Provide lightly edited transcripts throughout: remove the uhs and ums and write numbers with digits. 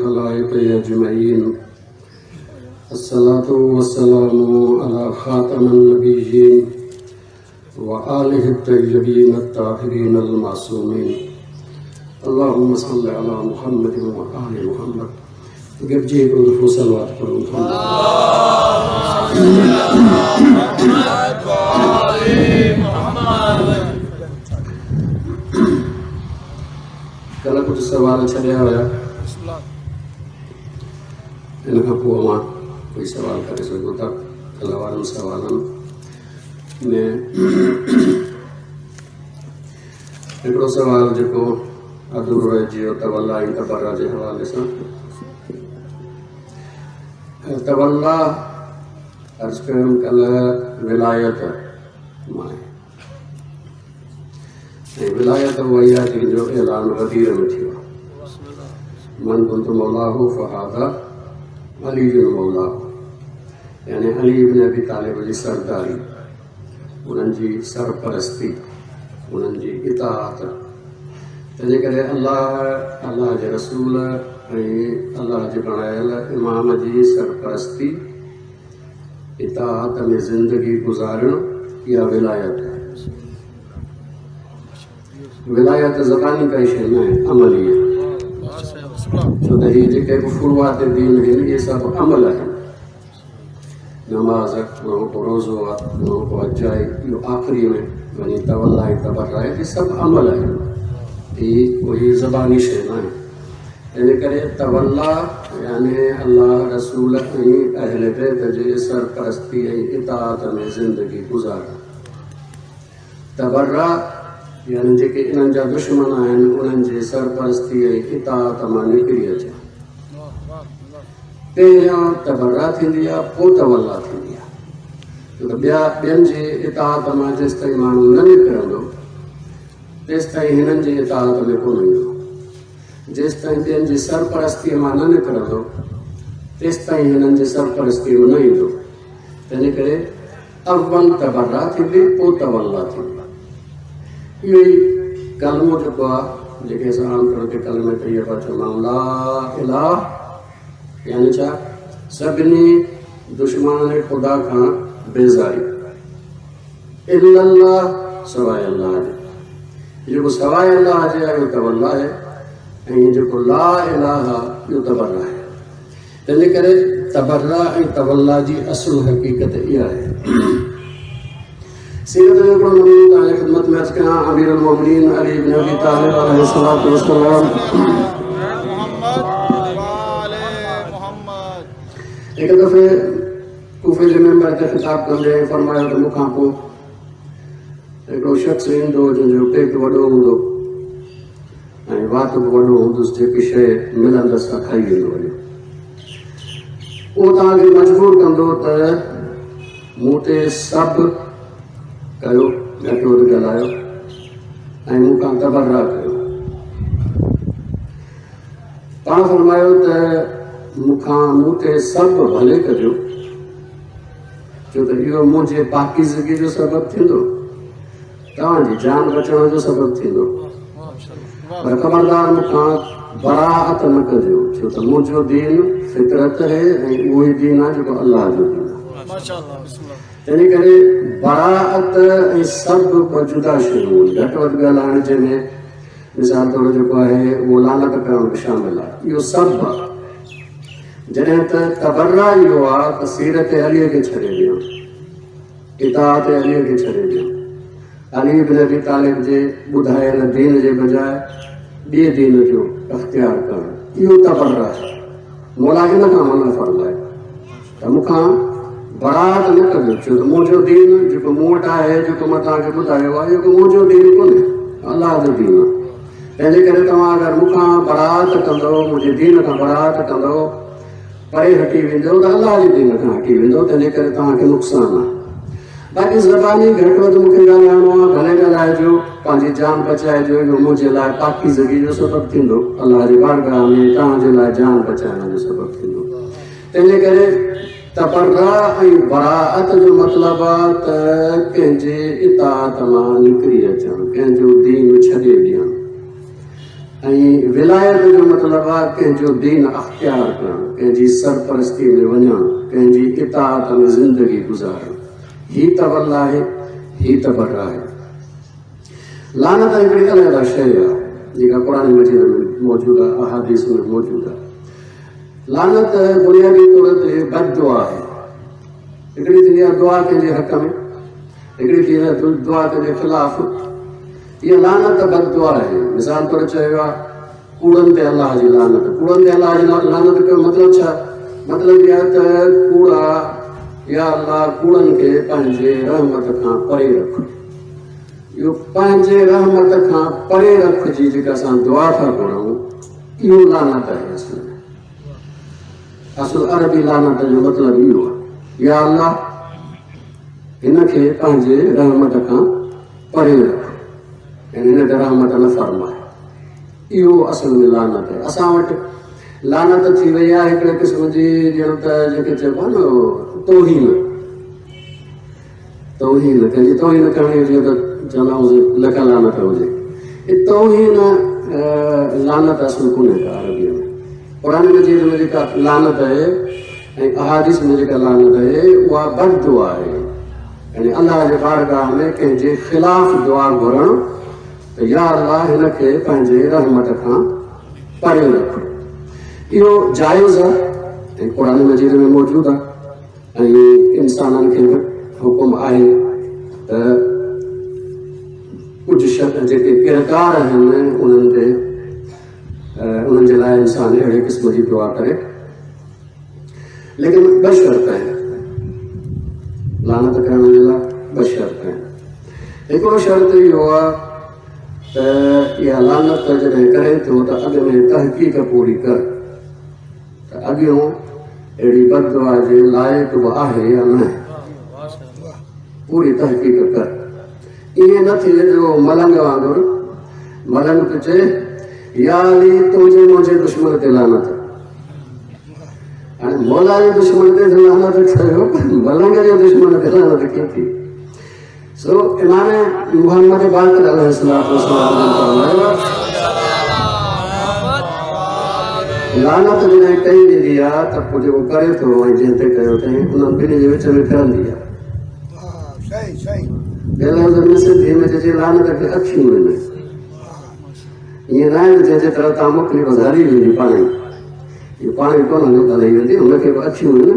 खलाइक अजमईन। अस्सलातु वस्सलामु अला खातमिन नबिय्यीन व आलिहि तय्यबीन अत्ताहिरीन अल मासूमीन। अल्लाहुम्मा सल्लि अला मुहम्मद व आलि मुहम्मद। गिरजी को सलवात करूं। कल कुछ सवाल छॾिया हुया, इन खां पोइ मां कोई सवाल करे सघूं था। कल वारनि सवालनि में हिकिड़ो सवाल जेको अधूरो रहिजी वियो तवल्ला ऐं तबर्रा जे हवाले सां। तवल्ला अर्ज़ कयूं कल विलायत मां आहे, ऐं विलायत उहा आहे जंहिंजो ऐलान गदीर में थियो आहे। मन कुंतु मौलाहु फहादा अलीयुल मौलाहु, यानी अली इब्न अबी तालिब जी सरदारी, उन्हनि जी सरपरस्ती, उन्हनि जी इताअत। तंहिंजे करे अल्लाह जे रसूल ऐं अल्लाह जे बणायल इमाम जी सरपरस्ती इताअत में ज़िंदगी गुज़ारणु इहा विलायत आहे। विलायत ज़बानी काई शइ न आहे, अमली आहे। छो त हीअ जेके बि फुरूआत दीन आहिनि इहे सभु अमल आहिनि। नमाज़, उहो को रोज़ो आहे, उहो को हज आहे, इहो आख़िरी में वञी तवल्ला ऐं तबर्रा आहे, इहे सभु अमल आहिनि। हीअ कोई ज़बानी शइ न आहे। इन करे तवल्ला यानी अल्लाह रसूल ऐं अहल बैत जे सरपरस्ती ऐं इताअत में ज़िंदगी गुज़ारणु। तबर्रा यानी जेके इन्हनि जा दुश्मन आहिनि उन्हनि जे सरपरस्ती ऐं इताअत मां निकिरी अचनि। पहिरियां तबर्रा थींदी आहे, पोइ तवल्ला थींदी आहे। छो त ॿियनि जे इताअत मां जेसि ताईं माण्हू न निकिरंदो तेसि ताईं हिननि जे इताअत में कोन ईंदो। जेसि ताईं ॿियनि जी सरपरस्तीअ मां न निकिरंदो तेसि ताईं हिननि जे सरपरस्तीअ में न ईंदो। तंहिंजे करे अव्वल तबर्रा थींदी, पोइ तवल्ला थींदी। इहो ई कलमो जेको आहे, जेके असां आम तौर ते कलमे तैयबा चवंदा आहियूं, ला इलाह, यानी छा? सभिनी दुश्मन ख़ुदा खां बेज़ारी, इल्लल्लाह, सवाइ अल्लाह जे। जेको सवाइ अल्लाह जे आहे उहो तवल्ला आहे, ऐं जेको ला इलाह इहो तबर्रा आहे। तंहिंजे करे तबर्रा ऐं तवल्ला जी असुल हक़ीक़त इहा आहे। सीरत जो हिकिड़ो नमूनो तव्हांजे ख़िदमत में अर्ज़ कयां। अमीरुल मोमिनीन अली इब्न अबी तालिब अलैहिस्सलातु वस्सलाम हिकु दफ़े कूफे जे मेंबर खे ख़िताब कंदे फरमायो त मूंखां पोइ हिकिड़ो शख़्स ईंदो जंहिंजो पेट वॾो हूंदो ऐं वात बि वॾो हूंदुसि, जेकी शइ मिलंदसि सां खाई वेंदो वञे। उहो तव्हांखे मजबूर कंदो त मूं ते सभु कयो, घटि वधि ॻाल्हायो ऐं मूंखां तबर्रा कयो। पाण फरमायो त मूं ते सभु भले कजो, छो त इहो मुंहिंजे पाकीज़गी जो सबबु थींदो, तव्हांजी जान बचण जो सबबु थींदो। पर ख़बरदार मूंखां बराअत न कजो, छो त मुंहिंजो दीन फितरत आहे ऐं उहो ई दीन आहे जेको अल्लाह जो दीन आहे। तंहिंजे करे बराअत ऐं सभु ॿ जुदा शयूं आहिनि। घटि वधि ॻाल्हाइण जंहिंमें मिसाल तौर जेको आहे उहो लानत करण बि शामिल आहे, इहो सभु आहे। जॾहिं त तबर्रा इहो आहे त सीरत अलीअ खे छॾे ॾियो, इताअत अलीअ खे छॾे ॾियो। अली इब्न अबी तालिब जे ॿुधायल दीन जे बजाए ॿिए दीन जो इख़्तियार करणु, इहो तबर्रा आहे। मौला हिन खां मना फरमाए त मूंखां बराअत न कजो, छो त मुंहिंजो दीन जेको मूं वटि आहे, जेको मां तव्हांखे ॿुधायो आहे, इहो मुंहिंजो दीन कोन्हे, अल्लाह जो दीन आहे। तंहिंजे करे तव्हां अगरि मूंखां बराअत कंदव, मुंहिंजे दीन खां बराअत कंदव, परे हटी वेंदो त अल्लाह जे दीन खां हटी वेंदो। तंहिंजे करे तव्हांखे नुक़सानु आहे। बाक़ी ज़बानी घटि वधि मूंखे ॻाल्हाइणो आहे, भले ॻाल्हाइजो, पंहिंजी जान बचाइजो, इहो मुंहिंजे लाइ पाकीज़गी जो सबबु थींदो, अल्लाह जे बारगाह में तव्हांजे लाइ जान बचाइण जो सबबु थींदो। तंहिंजे करे तबर्रा ऐं बराअत जो मतिलबु आहे त कंहिंजे इताअत मां निकिरी अचणु, कंहिंजो दीन छॾे ॾियणु। ऐं विलायत जो मतिलबु आहे कंहिंजो दीन अख़्तियार करणु, कंहिंजी सरपरस्ती में वञणु, कंहिंजी इताअत में ज़िंदगी गुज़ारणु। ही त वल आहे, ही त बर आहे। लानत हिकिड़ी अलॻि शइ आहे जेका क़ुर मजीद में मौजूदु आहे, अहादीस में मौजूदु आहे। लानत बुनियादी तौर ते बददुआ आहे। हिकिड़ी थींदी आहे दुआ कंहिंजे हक़ में, हिकिड़ी थींदी आहे दुआ कंहिंजे ख़िलाफ़। इहा लानत बददुआ आहे। मिसाल तौर चयो आहे कूड़नि ते अलाह जी लानत। कूड़नि ते अलाह जी लानत जो मतिलबु छा? मतिलबु इहा त कूड़ा या अलाह कूड़नि खे पंहिंजे रहमत खां परे रख। इहो पंहिंजे रहमत खां परे रख जी जेका असां दुआ था घुरूं, इहो लानत आहे। असुल अरबी लानत जो मतिलबु इहो आहे, या अलाह हिन खे पंहिंजे रहमत खां परे रख, यानी हिन ते रहमत न फरमाए। इहो असल में लानत आहे। असां वटि लानत थी वई आहे हिकिड़े क़िस्म जी, ॼण त जेके चइबो आहे न तौहीन। तौहीन कंहिंजी तौहीन करणी हुजे त चवंदा हुजे लख लानत हुजे। ही तौहीन लानत असुल कोन्हे का अरबीअ में। क़ुर मजीद में जेका लानत आहे ऐं अहादीस में जेका लानत आहे उहा बददुआ आहे। यानी अल्लाह जे बारगाह में कंहिंजे ख़िलाफ़ दुआ घुरणु त या अल्लाह हिन खे पंहिंजे रहमत खां परे रख। इहो जाइज़ आहे ऐं क़ुर मजीद में मौजूदु आहे। ऐं इंसाननि खे हुकुम आहे त कुझु जेके किरदार आहिनि उन्हनि जे लाइ इंसान अहिड़े क़िस्म जी दुआ करे। लेकिन ॿ शर्त आहिनि लानत करण जे लाइ, ॿ शर्त आहिनि। हिकिड़ो शर्त इहो आहे त इहा लानत जॾहिं करे थो त अॻ में तहक़ीक़ पूरी कर त अॻियों अहिड़ी बददुआ जे लाइक़ बि आहे या न, पूरी तहक़ीक़ कर। ईअं न थिए जो मलंग वांगुरु मलंग पियो चए या अली तुंहिंजे मुंहिंजे दुश्मन ते लानत। हाणे मौला जे दुश्मन ते लानत कयो, मलंग जे दुश्मन ते लानत कीअं थी? सो इमाम मुहम्मद बाक़र अलैहिस्सलाम लानत जॾहिं कई वेंदी आहे त पोइ जेको करे थो ऐं जंहिं ते कयो अथई उन्हनि ॿिन्ही जे विच में फिरंदी आहे। सिंधी में चइजे लानत खे अखियूं आहिनि। ईअं न आहे जंहिंजे तरह तव्हां मोकिली वधारी वेंदी पाणी, इहो पाणी कोन हलाई वेंदी, हुनखे बि अखियूं आहिनि।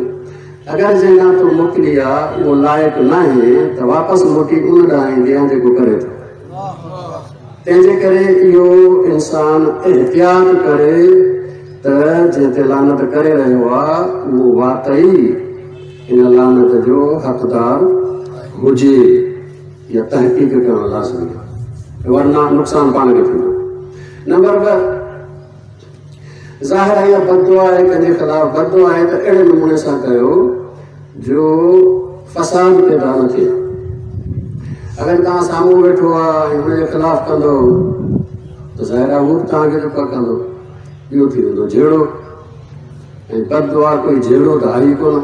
अगरि जंहिं ॾांहुं तूं मोकिली आहे उहो लाइक़ु न आहे त वापसि मोटी उन ॾांहुं ईंदी आहे जेको करे थो। तंहिंजे करे इहो इंसान एहतियात करे त जंहिं ते लानत करे रहियो आहे उहो वाक़ई इन लानत जो हक़दार हुजे या तहक़ीक़ करणु लाज़मी आहे, वरना नुक़सानु पाण खे थींदो। नंबर 2, ज़ाहिर आहे इहा बददुआ आहे, कंहिंजे ख़िलाफ़ बददुआ आहे त अहिड़े नमूने सां कयो जो फ़साद पैदा न थिए। अगरि तव्हां साम्हूं वेठो आहे ऐं हुनजे ख़िलाफ़ कंदो त ज़ाहिर आहे उहो बि तव्हांखे जेको कंदो इहो थी वेंदो जहिड़ो। ऐं बददुआ कोई जहिड़ो त आहे ई कोन।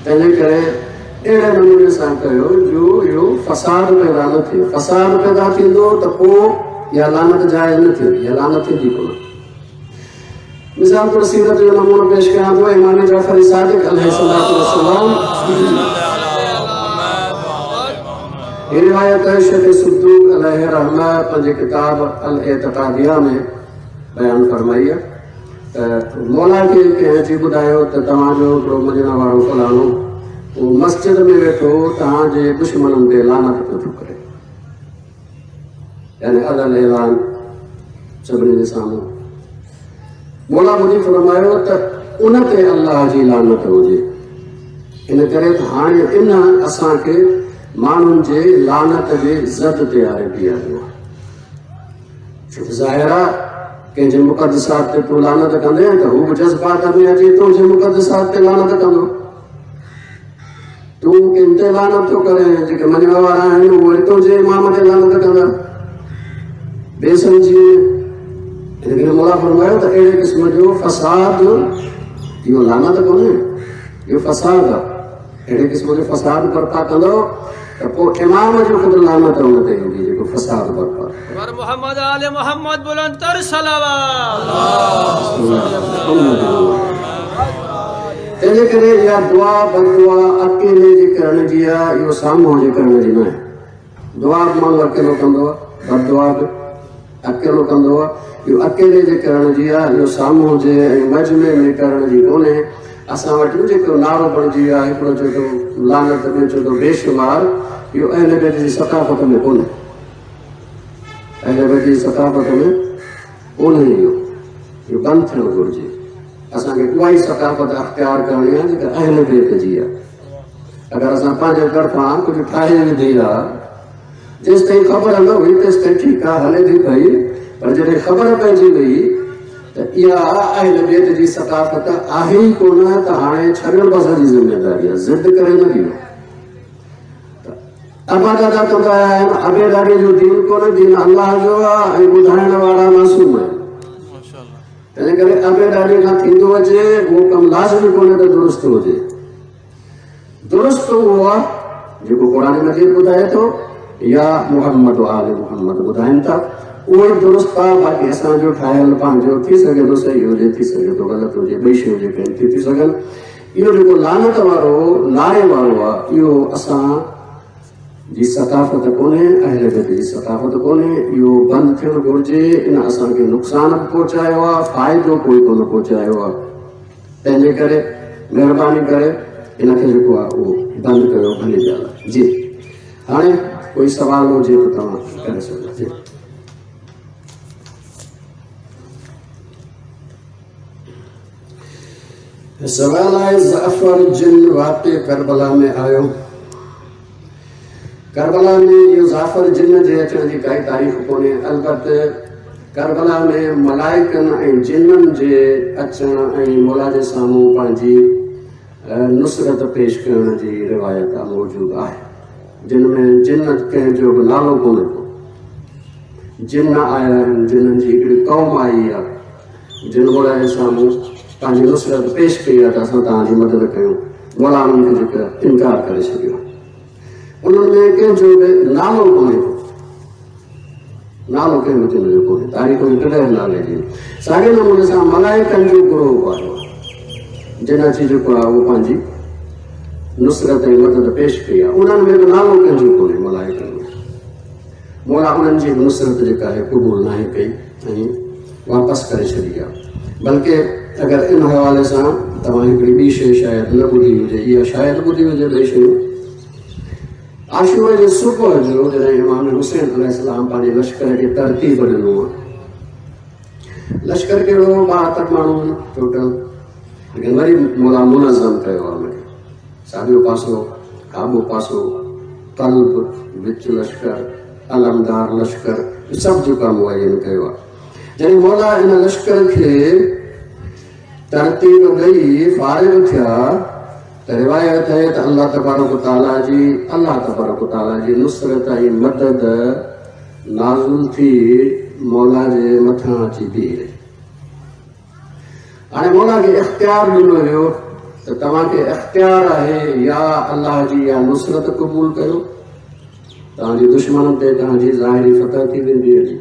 तंहिंजे करे अहिड़े नमूने सां कयो जो इहो फ़साद पैदा न थिए। फ़साद पैदा थींदो त पोइ इहा लानत जाइज़ न थींदी, इहा लानत थींदी कोन। मिसाल तौर सीरत जो नमूनो पेश कयां थो। इमाम जाफ़र सादिक़ अलैहिस्सलाम ही रिवायत है शेख सुद्दूक अलैहि रहमा पंहिंजे किताब अल एतकादिया में बयान फरमाई आहे त मौला खे कंहिं अची ॿुधायो त तव्हांजो हिकिड़ो मञण वारो फलाणो उहो मस्जिद में वेठो तव्हांजे दुश्मननि ते लानत पियो थो करे, यानी अलॻि ऐलान सभिनी जे साम्हूं। मौला ॿुधी फरमायो त उन ते अलाह जी लानत हुजे। इन करे त हाणे इन असांखे माण्हुनि जे लानत जे ज़द ते आहे बीहारियो आहे। छो त ज़ाहिर आहे कंहिंजे मुक़दसात ते तूं लानत कंदे त हू बि जज़्बात में अची तुंहिंजे मुक़दसात ते लानत कंदो। तूं किन ते लानत थो करे, जेके मञण वारा आहिनि उहे तुंहिंजे इमाम ते लानत कंदा बेसमझी। हिन करे मौला फरमायो त अहिड़े क़िस्म जो फ़साद इहो लानत कोन्हे, इहो फ़साद आहे। अहिड़े क़िस्म जो फ़साद बर्पा कंदो त पोइ इमाम जो ख़ुदि लानत उन ते ईंदी जेको फसाद बरपा वर मोहम्मद आले मोहम्मद बुलंदतर सलावत। तंहिंजे करे इहा दुआ बदुआ अकेले जे करण जी आहे, इहो साम्हूं जे करण जी न आहे। दुआ बि माण्हू अकेलो कंदो आहे, बदुआ बि अकेलो कंदो आहे। इहो अकेले जे करण जी आहे, इहो साम्हूं जे ऐं मजमे में करण जी कोन्हे। असां वटि जेको नारो बणिजी वियो आहे हिकिड़ो चए थो लानत में चए थो बेशुमार, इहो अहले बैत जी सकाफ़त में कोन्हे। अहले बैत जी सकाफ़त में कोन्हे, इहो बंदि थियणु घुरिजे। असांखे उहा ई सकाफ़त अख़्तियार करणी आहे जेका अहले बैत जी आहे। अगरि असां पंहिंजे तरफ़ां कुझु ठाहे विधी आहे, जेसि ताईं ख़बर न हुई तेसि ताईं ठीकु आहे, हले थी पई, पर जॾहिं ख़बर पइजी वई त इहा अहले बैत जी सकाफ़त आहे ई कोन, त हाणे छॾण बसर जी ज़िमेदारी आहे, ज़िद करे न ॾियो। अबा दादा कंदा आहिनि, अबे दादे जो दीन कोन्हे, दीन अलाह जो आहे ऐं ॿुधाइण वारा मासूम आहिनि। तंहिंजे करे अबे दादे खां थींदो अचे उहो कमु लाज़मी कोन्हे त दुरुस्त हुजे। दुरुस्त उहो आहे जेको क़ुरान मजीद ॿुधाए थो या मुहम्मद आले मुहम्मद ॿुधाइनि था, उहो ई दुरुस्त आहे। बाक़ी असांजो ठाहियल पंहिंजो थी सघे थो सही हुजे, थी सघे थो ग़लति हुजे, ॿई शयूं जेके आहिनि थी सघनि। इहो जेको लानत वारो नारे वारो आहे, इहो असां जी सकाफ़त कोन्हे, अहले बैत जी सकाफ़त कोन्हे। इहो बंदि थियणु घुरिजे। इन असांखे नुक़सान बि पहुचायो आहे, फ़ाइदो कोई कोन पहुचायो आहे। तंहिंजे करे महिरबानी करे इनखे जेको आहे उहो बंदि कयो, भली ॻाल्हि आहे। जी हाणे कोई सवाल हुजे त तव्हां करे सघो। जी सवाल आहे, ज़ाफ़र जिन वाक़े करबला में आयो। करबला में इहो ज़ाफ़र जिन जे अचण जी काई तारीख़ कोन्हे। अलबत्ते करबला में मलाइकनि ऐं जिन्ननि जे अचण ऐं मौला जे साम्हूं पंहिंजी नुसरत पेश करण जी रिवायत मौजूदु आहे, जिन में जिन कंहिंजो बि नालो कोन्हे को। जिन आया आहिनि, जिन्हनि जी हिकिड़ी क़ौम आई आहे, जिन मौला जे साम्हूं पंहिंजी नुसरत पेश कई आहे त असां तव्हांजी मदद कयूं। मौला उन्हनि खे जेका इनकार करे छॾियो। उन्हनि में कंहिंजो बि नालो कोन्हे को, नालो कंहिं बि जिन जो कोन्हे, तारीख़ में कॾहिं नाले जी। साॻे नमूने सां मलाइकनि जो गुरोह आयो, जिन अची जेको आहे उहो पंहिंजी नुसरत ऐं मदद पेश कई आहे। उन्हनि में बि नालो कंहिंजो कोन्हे मलाइकनि में। मौला उन्हनि जी नुसरत जेका आहे क़बूल नाहे कई ऐं वापसि करे छॾी आहे। बल्कि अगरि इन हवाले सां तव्हां हिकिड़ी ॿी शइ शायदि न ॿुधी हुजे, इहा शायदि ॿुधी हुजे ॿई शयूं। आशूरा जे सुबुह जो जॾहिं इमाम हुसैन अलैहिस्सलाम पंहिंजे लश्कर खे तरतीब ॾिनो आहे, लश्कर कहिड़ो 72 माण्हू आहिनि टोटल, लेकिन वरी मौला मुनज़्ज़म कयो आहे हुनखे। साॻियो पासो, खाॿो पासो, क़ल्ब, विच लश्कर, अलमदार लश्कर, सभु जो कमु मुअय्यन कयो आहे। जॾहिं मौला इन लश्कर खे तरतीब ॾेई फारिग थिया त रिवायत है त अल्लाह तबारक व तआला जी नुसरत ऐं मदद नाज़िल थी मौला जे मथां अची बीह रही। हाणे मौला खे इख़्तियार ॾिनो वियो त तव्हांखे इख़्तियार आहे या अल्लाह जी या नुसरत क़बूल कयो, तव्हांजे दुश्मननि ते तव्हांजी ज़ाहिरी फतह थी वेंदी आहे,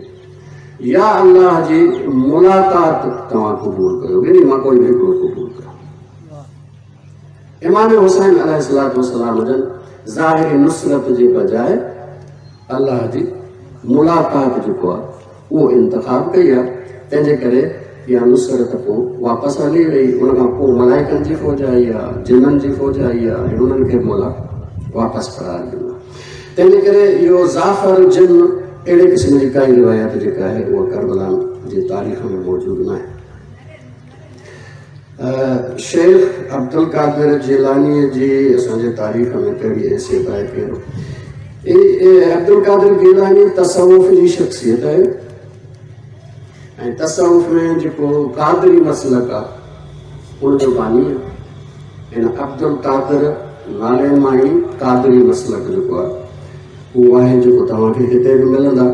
या अल्लाह जी मुलाक़ात तव्हां क़बूल कयो, ॿिन्ही मां कोई बि हिकिड़ो क़बूल कयो। इमाम हुसैन अलैहिस्सलाम जन ज़ाहिरी नुसरत जे बजाय अल्लाह जी मुलाक़ात जेको आहे उहो इंतख़ाब कई आहे। तंहिंजे करे इहा नुसरत पोइ वापसि हली वई। उनखां पोइ मलाइकनि जी फ़ौज आई आहे, जिन्ननि जी फ़ौज आई आहे, ऐं उन्हनि खे मौला वापसि करार ॾिनो। तंहिंजे करे इहो ज़ाफ़र जिन अहिड़े क़िस्म जी काई रिवायत जेका आहे उहा करबला जी तारीख़ में मौजूदु न आहे। शेख अब्दुल कादिर जिलानी जी असांजे तारीख़ में कहिड़ी हैसियत आहे कहिड़ो। अब्दुल कादिर जिलानी तसव्वुफ़ जी शख़्सियत आहे ऐं तसव्वुफ़ में जेको कादरी मसलक आहे उनजो बानी आहे। हिन अब्दुल कादिर नाले मां ई कादरी मसलक जेको आहे उहो आहे जेको तव्हांखे हिते बि मिलंदा।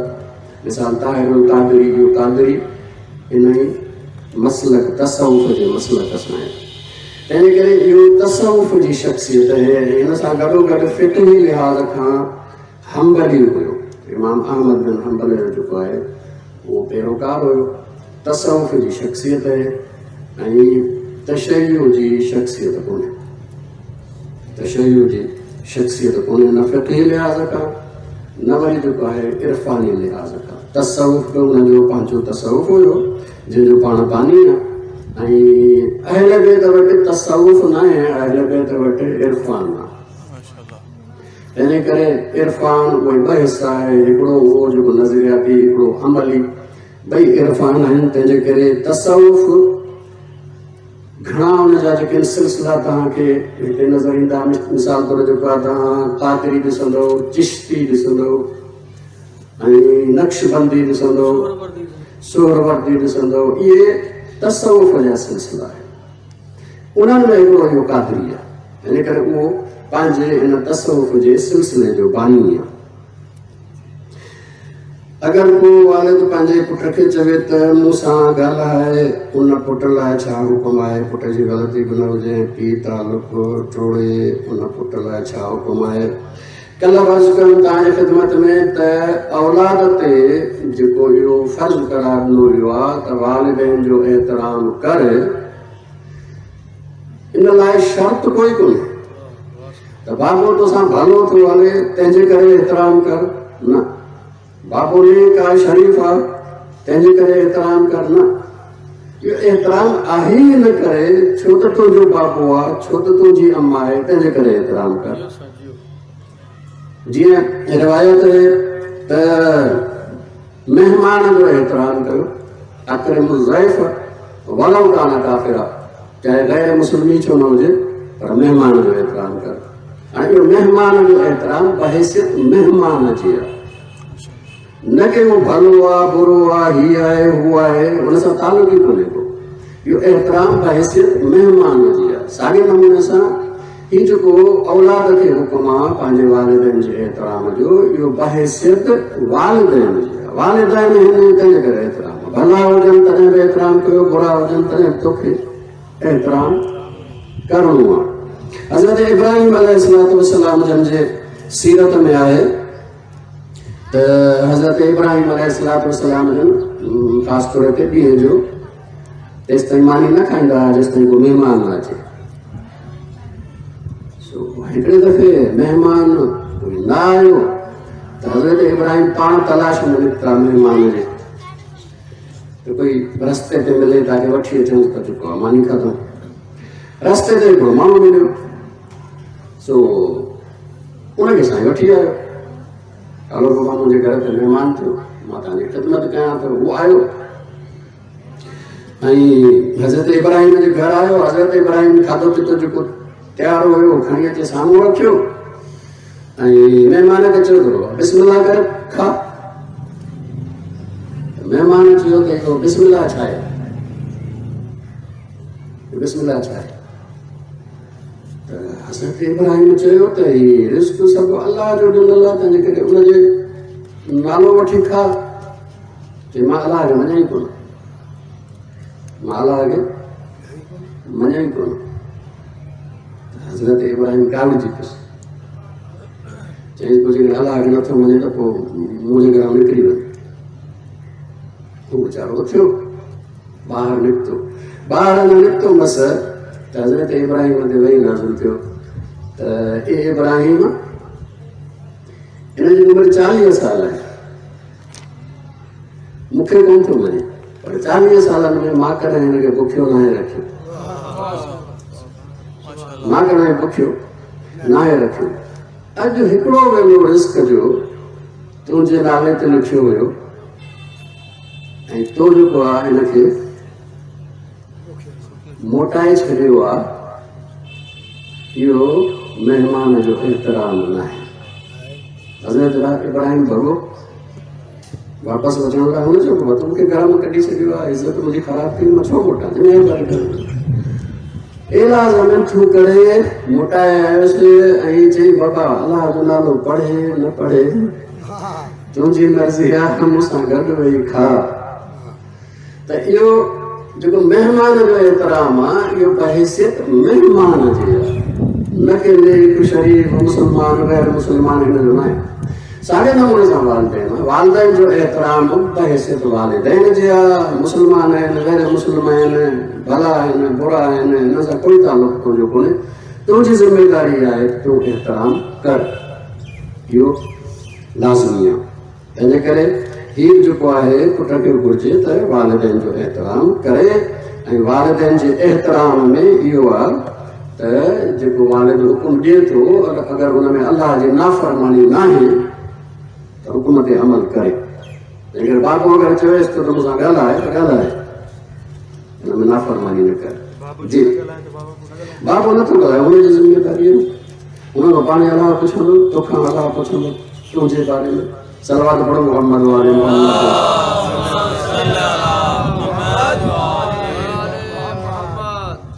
मिसाल ताहिरुल कादरी जो कादरी इन ई मसलक तसव्वुफ़ जे मसलक सां आहे। तंहिं करे इहो तसव्वुफ़ जी शख़्सियत है। हिन सां गॾोगॾु फ़िक़ही लिहाज़ खां हंबली हुयो, इमाम अहमद बिन हंबल जो जेको आहे उहो पैरोकार हुयो। तसव्वुफ़ जी शख़्सियत है ऐं तशय्युअ जी शख़्सियत कोन्हे, तशय्युअ जी शख़्सियत कोन्हे, न फ़िक़ही लिहाज़ खां न वरी जेको आहे इरफ़ानी लिहाज़ खां। तसव्वुफ़ बि उनजो पंहिंजो तसव्वुफ़ हुयो जंहिंजो पाण बानी आहे। ऐं अहल बैत वटि तसव्वुफ़ न आहे, अहल बैत वटि इरफ़ान आहे। तंहिं करे इरफ़ान उहे ॿ हिसा आहे, हिकिड़ो उहो जेको नज़रियाती, हिकिड़ो अमली, ॿई इरफ़ान आहिनि। तंहिंजे करे तसव्वुफ़ घणा उन जा जेके सिलसिला तव्हांखे हिते नज़र ईंदा, मिसाल तौर जेको आहे तव्हां क़ादरी ॾिसंदो, चिश्ती ॾिसंदो ऐं नक्शबंदी ॾिसंदो, सोहरवर्दी ॾिसंदो, इहे तसव्वुफ़ जा सिलसिला आहिनि। उन्हनि में हिकिड़ो इहो क़ादरी आहे, इन करे उहो पंहिंजे इन तसव्वुफ़ जे सिलसिले जो बानी आहे। अगरि को वालिद पंहिंजे पुट खे चवे त मूं सां ॻाल्हाए, उन पुट लाइ छा हुकुम आहे, पुट जी ग़लती बि न हुजे, पीउ तालुक टोड़े, उन पुट लाइ छा हुकुम आहे। कल्ह अर्ज़ कयूं तव्हांजे ख़िदमत में त औलाद ते जेको इहो फ़र्ज़ करार ॾिनो वियो आहे त वालिदैन जो एहतराम कर, इन लाइ शर्त कोई कोन्हे त बाबो तोसां भलो थो हले तंहिंजे करे एहतराम कर, न। बाबो नेक आहे, शरीफ़ आहे, तंहिंजे करे एहतराम कर, न। इहो एहतराम आहे ई न करे, छो त तुंहिंजो बाबो आहे, छो त तुंहिंजी अम्मा आहे, तंहिंजे करे एहतराम कर। जीअं रिवायत है त महिमान जो एहतराम कयो, अकरिमुल ज़ैफ़ वलौ कान काफ़िरा, चाहे गैर मुस्लिमी छो न हुजे, पर महिमान जो एहतराम कर। हाणे इहो महिमान जो एहतराम बहैसियत महिमान जी आहे, न कि वो भलो आहे, बुरो आहे, हीअ आहे, हू आहे, हुन सां तालुक ई कोन्हे को। इहो एहतराम बहैसियत महिमान जी आहे। साॻे नमूने सां हीउ जेको औलाद खे हुकुम आहे पंहिंजे वालिदैन जे एहतराम जो, इहो बहैसियत वालिदैन जी आहे। वालिदैन हिन तंहिंजे करे एहतराम, भला हुजनि तॾहिं बि एहतराम कयो, बुरा हुजनि तॾहिं बि तोखे एहतराम करिणो आहे। हज़रत इब्राहिम अलैहिस्सलाम जन जे सीरत में आहे त हज़रत इब्राहिम अलैहिस्सलाम जन ख़ासि तौर ते ॾींहं जो तेसि ताईं मानी न खाईंदा हुआ जेसि ताईं को महिमान न अचे। हिकिड़े दफ़े महिमान न आयो त हज़रत इब्राहिम पाण तलाश में निकिता महिमान जे, त कोई रस्ते ते मिले तव्हांखे वठी अचूं त जेको आहे मानी खाधऊं। रस्ते ते हिकिड़ो माण्हू मिलियो, सो उनखे साईं वठी आयो, हलो बाबा मुंहिंजे घर ते महिमान थियो, मां तव्हांजी ख़िदमत कयां थो। उहो आयो ऐं हज़रत इब्राहिम जे घर आयो। हज़रत इब्राहिम खाधो पीतो जेको तयारु हुयो खणी अचे साम्हूं रखियो ऐं महिमान खे चयो थो बिस्मिल्लाह करे खा। महिमान चयो त इहो बिस्मिल्लाह छा आहे, बिस्मिल्लाह छा आहे? त हज़रत इब्राहिम चयो त हीउ रिज़्क़ सभु अलाह जो ॾिनल आहे, तंहिंजे करे उनजे नालो वठी खा। चई मां अलाह खे मञा ई कोन, मां अलाह खे मञा ई कोन। हज़रत इब्राहिम कावड़जी पियुसि, चई पोइ जेकॾहिं अलाह खे नथो मञे त पोइ मुंहिंजे घरां निकिरी वञे। हू वीचारो उथियो, ॿाहिरि निकितो, ॿाहिरि न निकितो मस त हज़रत इब्राहिम ते वही नाज़िल थियो त ए इब्राहिम, हिन जी उमिरि 40 साल आहे, मूंखे कोन थो मञे, पर 40 सालनि में मां कॾहिं हिनखे बुखियो न आहे रखियो, मां कॾहिं बुखियो न आहे रखियो। अॼु हिकिड़ो वेलो रिज़्क़ जो तुंहिंजे नाले ते लिखियो हुयो ऐं तो जेको आहे हिनखे मोटाए छॾियो आहे, इहो महिमान जो एहतराम न आहे। हज़रत इब्राहिम भॻो वापसि अचण लाइ हुन चयो तूं मूंखे घर में कढी छॾियो आहे, इज़त मुंहिंजी ख़राबु थी, मां छो मोटां? एॾा ज़मीन थू करे मोटाए आयुसि ऐं चई बाबा अलाह जो नालो पढ़े न पढ़े तुंहिंजी मर्ज़ी आहे, मूंसां गॾु वेही खा। त इहो जो मेहमान जो एहतराम आहे इहो बहैसियत मेहमान जी आहे, न कि हिकु शरीफ मुस्लमान गैर मुस्लमान हिन जो न आहे। साॻे नमूने सां वालिदैन जो एहतराम बहैसियत वालिदैन जी आहे। मुस्लमान आहिनि गैर मुस्लिम आहिनि, भला आहिनि बुरा आहिनि, हिन सां कोई तालुक तुंहिंजो कोन्हे। तुंहिंजी ज़िमेदारी आहे तूं एहतराम कर, इहो लाज़मी आहे। तंहिंजे करे हीउ जेको आहे पुट खे घुरिजे त वालिदैन जो एहतराम करे, ऐं वालिदैन जे एहतराम में इहो आहे त जेको वालिद हुकुम ॾिए थो अगरि हुन में अलाह जी नाफ़रमानी न आहे त हुकुम ते अमल करे। अगरि बाबो अगरि चवेसि थो त मूंसां ॻाल्हाए त ॻाल्हाए, हिन में नाफ़रमानी न कर। जी बाबो नथो ॻाल्हाए, हुनजी ज़िमेदारी आहे, हुन खां पाण अलाह पुछंदो, तोखां अलाह पुछंदो तुंहिंजे बारे में। सलवात पढ़ो मोहम्मद वाले मोहम्मद।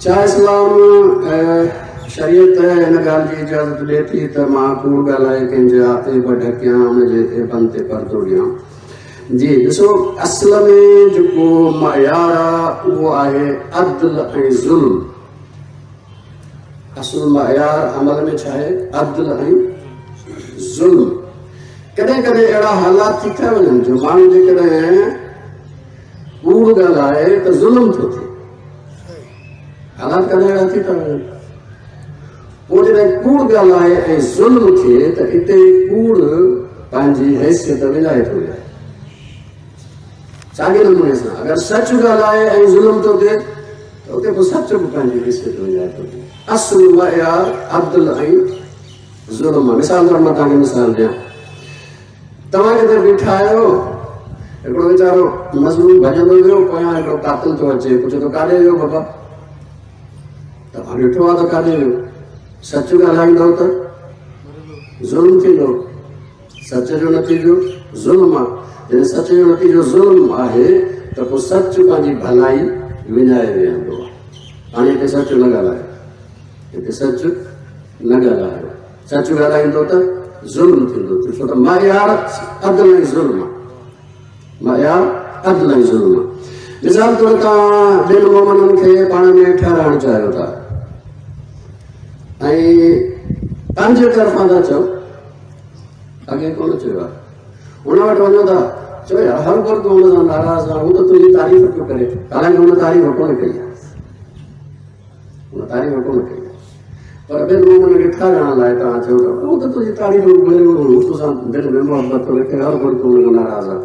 छा इस्लाम शरीयत हिन ॻाल्हि जी इजाज़त ॾिए थी त मां कूड़ ॻाल्हाए कंहिंजे हथे ब ढकियां, हुनजे एबन ते परदो ॾियां? जी ॾिसो, असल में जेको मयार आहे उहो आहे अदल ऐं ज़ुल्म। असुल मयार अमल में छा आहे? अदल ऐं ज़ुल्म। कॾहिं कॾहिं अहिड़ा हालात थी था वञनि जो माण्हू जेकॾहिं कूड़ ॻाल्हाए त ज़ुल्म थो थिए। हालात कॾहिं अहिड़ा थी था वञनि, पोइ जॾहिं कूड़ ॻाल्हाए ऐं ज़ुल्म थिए त हिते कूड़ पंहिंजी हैसियत विञाए थो विञाए। साॻे नमूने सां अगरि सच ॻाल्हाए ऐं ज़ुल्म थो थिए त उते पोइ सच बि पंहिंजी हैसियत विञाए थो थिए। असुल मयार अदल ऐं ज़ुल्म। मिसाल तौरु मां तव्हांखे मिसाल ॾियां, तव्हां किथे बीठा आहियो, हिकिड़ो वीचारो मज़लूम भॼंदो वियो, पोयां हिकिड़ो कातिल थो अचे, पुछे थो काॾे वियो बाबा? तव्हां ॾिठो आहे त काॾे वियो? सच ॻाल्हाईंदव त ज़ुल्म थींदो, सच जो नतीजो ज़ुल्म आहे। जॾहिं सच जो नतीजो ज़ुल्म आहे त पोइ सच पंहिंजी भलाई विञाए वेहंदो आहे। हाणे हिते सच न ॻाल्हायो, हिते सच न ॻाल्हायो, सच ॻाल्हाईंदो त ज़ुल्म थींदो। छो त मयार अदल ऐं ज़ुल्म आहे, मयार अदल ऐं ज़ुल्म आहे। मिसाल तौरु तव्हां ॿिनि मोमिननि खे पाण में ठहिराइणु चाहियो था ऐं पंहिंजे तरफ़ां था चओ, अॻे कोन चयो आहे, हुन वटि वञो था, चओ यार हर वक़्तु तूं हुन सां नाराज़ आहे, हू त तुंहिंजी तारीफ़ पियो करे, हालांकि हुन तारीफ़ कोन कई आहे, हुन तारीफ़ कोन कई आहे, पर ॿिनि मोमिननि खे ठाहिराइण लाइ तव्हां चओ था हू त तुंहिंजी तारीफ़ तोसां दिलि में मोहबत थो रखे, हर वक़्तु तूं हुन खां नाराज़ आहे।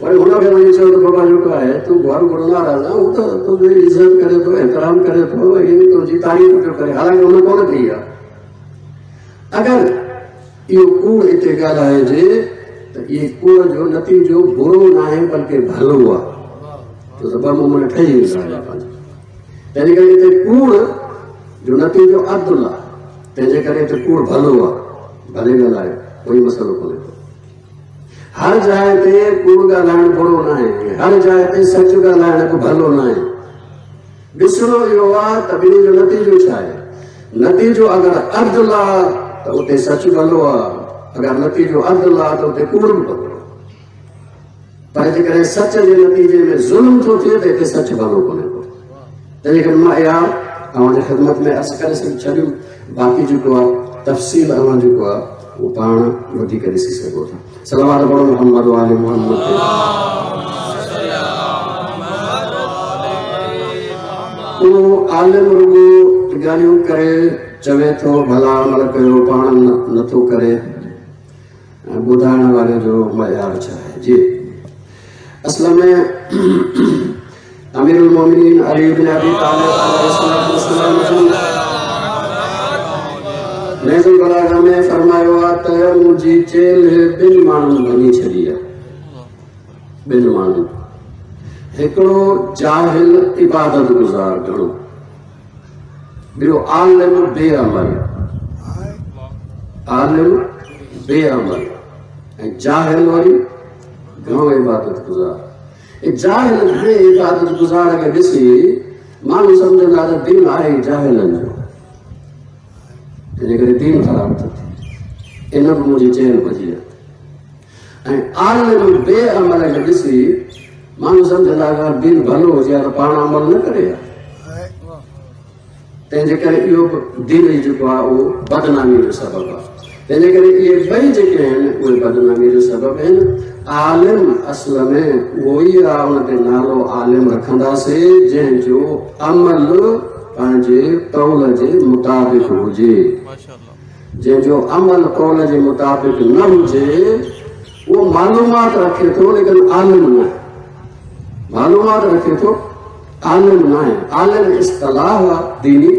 वरी हुनखे वञी चयो त बाबा जेको आहे तूं हर वक़्तु नाराज़ आहे, हू त तुंहिंजी इज़त करे थो, एहतराम करे थो, तुंहिंजी तारीफ़ पियो करे, हालांकि हुन कोन कई आहे। अगरि इहो कूड़ हिते ॻाल्हाइजे त इहे कूड़ जो नतीजो बुरो न आहे बल्कि भलो आहे, छो त ॿ मोमिन ठही वेंदा आहिनि पंहिंजा। तंहिंजे करे हिते कूड़ जो नतीजो अदल आहे, तंहिंजे करे हिते कूड़ भलो आहे, भले ॻाल्हायो, कोई मसइलो कोन्हे। हर जाइ ते कूड़ ॻाल्हाइणु बुरो न आहे, हर जाइ ते सच ॻाल्हाइण बि भलो न आहे। ॾिसणो इहो आहे त ॿिन्ही जो नतीजो छा आहे। नतीजो अगरि अदल आहे त उते सच भलो आहे, अगरि नतीजो अदल आहे त उते कूड़ बि भलो आहे। पर जेकॾहिं सच जे नतीजे में ज़ुल्म थो थिए त हिते सच भलो कोन्हे को। तंहिंजे करे मां इहा तव्हांजे ख़िदमत में अर्ज़ु करे छॾियुमि, बाक़ी जेको आहे तफ़सील अवां जेको आहे वो पाण वधीक ॾिसी सघो था। सलवात पढ़ो मोहम्मद वाले मोहम्मद। उहो आलिम रुगो ॻाल्हियूं करे चवे थो भला अमल कयो, पाण नथो करे, ॿुधाइण वारे जो मयार छा आहे? जी असल में अमीरुल मोमिनीन अली इब्न अबी तालिब नज़ुल बलागा में फरमायो आहे त मुंहिंजी जेल ॿिनि माण्हुनि भञी छॾी आहे, ॿिनि माण्हुनि, हिकिड़ो जाहिल इबादत गुज़ार घणो, ॿियो आलिम बेअमल, आलिम बेअमल ऐं जाहिल वरी घणो इबादत गुज़ार। जाहिल घणे इबादत गुज़ार खे ॾिसी माण्हू सम्झंदा त दीन आहे ई जाहिलनि जो, तंहिंजे करे दीन ख़राब थो थिए, इन बि मुंहिंजी चैन भॼी आहे। ऐं आलिम बेअमल खे ॾिसी माण्हू सम्झंदा अगरि दीन भलो हुजे त पाण अमल न करे तंहिंजे करे इहो दीन जेको आहे उहो बदनामी जो सबबु आहे तंहिंजे करे इहे ॿई जेके आहिनि उहे बदनामी जो सबबु आहिनि आलिम असल में उहो ई आहे उन ते नालो आलिम रखंदासीं जंहिंजो अमल पंहिंजे कौल जे मुताबिक़ हुजे जंहिंजो अमल कौल जे मुताबिक़ न हुजे वो मालूमात रखे थो लेकिन आलिम न आहे मालूमात रखे थो आलिम न आहे आलिम इस्तलाह आहे दीनी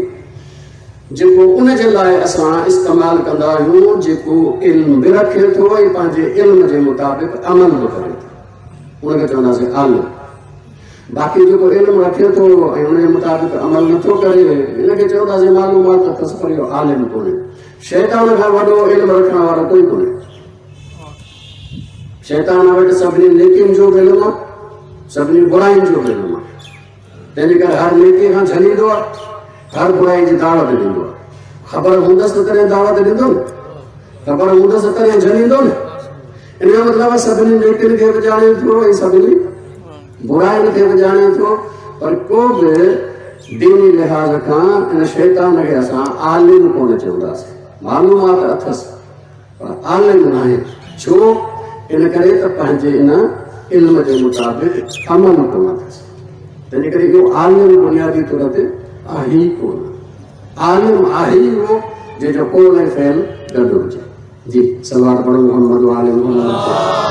जेको उन जे लाइ असां इस्तेमालु कंदा आहियूं जेको इल्म बि रखे थो ऐं पंहिंजे इल्म जे मुताबिक़ अमल बि करे थो उनखे चवंदासीं आलिम बाक़ी जेको इल्म रखे थो ऐं उन जे मुताबिक़ अमल नथो करे इनखे चवंदासीं मालूमात अथसि पर इहो आलिम कोन्हे शैतान खां वॾो इल्म रखण वारो कोई कोन्हे शैतान वटि सभिनी नेकियुनि जो बि इल्मु आहे सभिनी बुराइयुनि जो बि इल्मु आहे तंहिंजे करे हर नेकीअ खां झलींदो आहे हर बुराई जी दावत ॾींदो आहे ख़बर हूंदसि त तॾहिं दावत ॾींदो न ख़बर हूंदसि त तॾहिं झलींदो न इन जो मतिलबु आहे सभिनी नेकियुनि खे बि ॼाणे थो ऐं सभिनी बुराइयुनि खे बि ॼाणे थो पर को बि दीनी लिहाज़ खां इन शैतान खे असां आलिम कोन चवंदासीं मालूमात अथसि पर आलिम न आहे छो इन करे त पंहिंजे इन इल्म जे मुताबिक़ अमल कोन अथसि तंहिंजे करे इहो आलिम बुनियादी तौर ते आहे ई कोन आलिम आहे ई उहो जंहिंजो कौल ऐं फ़इल गॾु हुजे जी सलवार पढ़ो मोहम्मद वाले मोहम्मद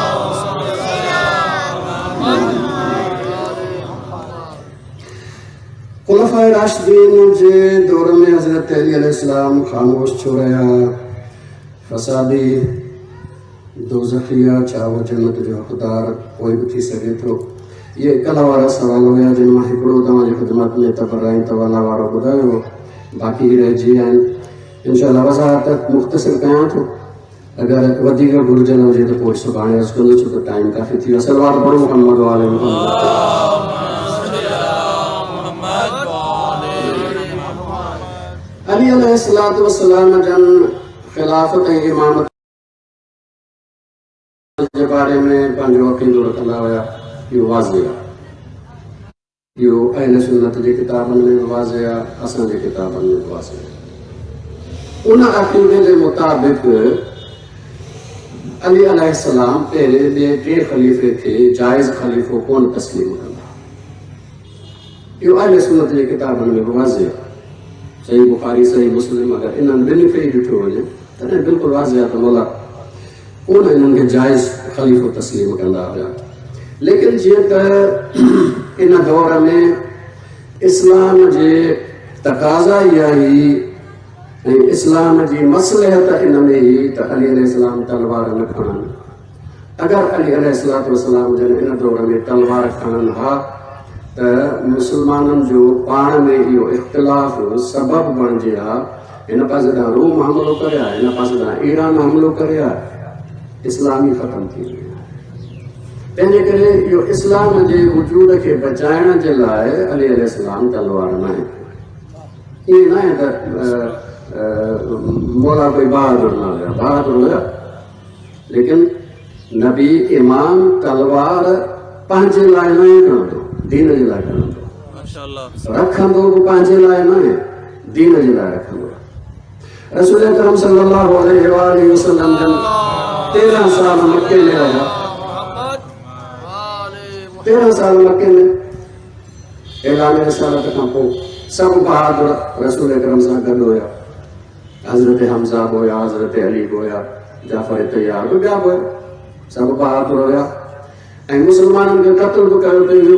खुलफ़ाए राशिदीन जे दौर में हज़रत अली अलैहिस्सलाम ख़ामोश छो रहिया फसादी दोज़खिया छा वो जन्नत जो हक़दार कोई बि थी सघे थो इहे कला वारा सवाल हुया जिन मां हिकिड़ो तव्हांजी ख़िदमत में तबराइन तवाला वारो ॿुधायो बाक़ी रहिजी विया आहिनि इंशाअल्लाह वज़ाहत मुख़्तसिर कयां थो अगरि वधीक घुरिजल हुजे त पोइ सुभाणे अर्ज़ु कंदो छो त टाइम काफ़ी थी वियो सलवार पढ़ो मोहम्मद वाले अली अलैहिस्सलातु वस्सलाम जन ख़िलाफ़त ऐं इमामत जे बारे में पंहिंजो अक़ीदो रखंदा हुया इहो वाज़िह आहे इहो अहले सुन्नत जे किताबनि में बि वाज़िह आहे असांजे किताबनि में बि वाज़िह आहे उन अक़ीदे जे मुताबिक़ अली अलैहिस्सलाम पहिरें ॿिए टे ख़लीफ़े खे जाइज़ ख़लीफ़ो कोन तस्लीम कंदा इहो अहले सुन्नत जे किताबनि में बि वाज़िह आहे सही बुखारी सही मुस्लिम अगरि इन्हनि ॿिनि खे ई ॾिठो वञे तॾहिं बिल्कुलु वाज़िह आहे त मौला कोन इन्हनि खे जाइज़ ख़लीफ़ो तस्लीम कंदा हुया लेकिन जीअं त इन दौर में इस्लाम जे तक़ाज़ा इहा ई ऐं इस्लाम जी मसलहत इन में ई त अली अलैहिस्सलाम तलवार न खणनि अगरि अली अलैहिस्सलातु वस्सलाम जन इन दौर में तलवार खणनि हा त मुस्लमाननि जो पाण में इहो इख़्तिलाफ़ सबबु बणिजे हा हिन पासे ॾांहुं रोम हमिलो करे आहे हिन पासे ॾांहुं ईरान हमिलो करे आहे इस्लामी ख़तमु थी वई तंहिंजे करे इहो इस्लाम जे वजूद खे बचाइण जे लाइ अली अलैहिस्सलाम तलवार न आहे ईअं न आहे त मौला कोई बहादुर न हुया बहादुर हुया लेकिन नबी इमाम तलवार पंहिंजे लाइ न खणंदो दीन जे लाइ खणंदो रखंदो बि पंहिंजे लाइ न आहे दीन जे लाइ रखंदो रसूल अकरम सल्लल्लाहु अलैहि वसल्लम जन 13 साल मक्के में रहिया 13 साल मक्के में ऐलान रिसालत खां पोइ सभु बहादुर रसूल अकरम सां गॾु हुया हज़रत हमज़ा बि हुया हज़रत अली बि हुया जाफ़र तैयार बि ॿिया बि हुया सभु बहादुर हुया ऐं मुस्लमाननि खे क़त्ल बि कयो पंहिंजो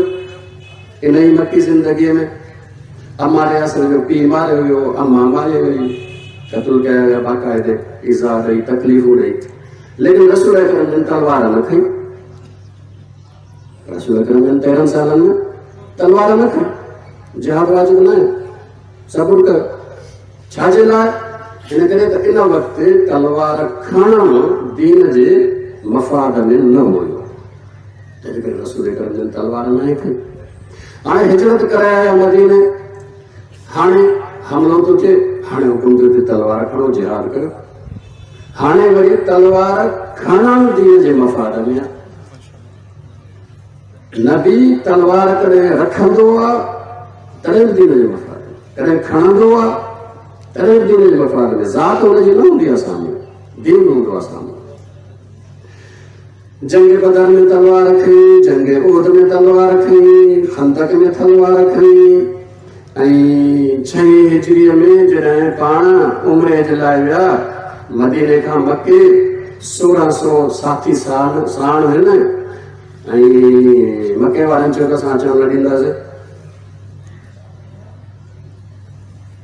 इन ई मकी ज़िंदगीअ में अमार यासिर जो पीउ मारियो वियो अमा मारे वई क़त्ल कया विया बाक़ाइदे इज़ा ॾेई तकलीफ़ूं ॾेई लेकिन रसूल अकरम जन तलवार न खई रसूल अकरम जन 13 सालनि में तलवार न खई जिहाद वाजिब न आहे सबुर कयो छाजे लाइ हिन करे त इन वक़्तु तलवार खणणु दीन जे मफ़ाद में न हुयो तंहिंजे करे रसूल अकरम जन तलवार न खई हाणे हिजरत करे आया मदीने हाणे हमिलो थो थिए हाणे हुकुम थो थिए तलवार खणो जिहाद कयो हाणे वरी तलवार खणणु दीन जे मफ़ाद में आहे नबी तलवार कॾहिं रखंदो आहे तॾहिं बि दीन जे मफ़ाद में, कॾहिं खणंदो आहे तॾहिं बि दीन जे मफ़ाद में। ज़ात हुनजी न हूंदी आहे साम्हूं, दीन हूंदो आहे साम्हूं। जंग बदर में तलवार खई, जंग उहद में तलवार खई, खंदक में तलवार खई। ऐं 6 हिजरीअ में जॾहिं पाण उमरे जे लाइ विया मदीने खां मके, 1600 साथी साण आहिनि। ऐं मके वारनि चयो त असां अचण न ॾींदासीं।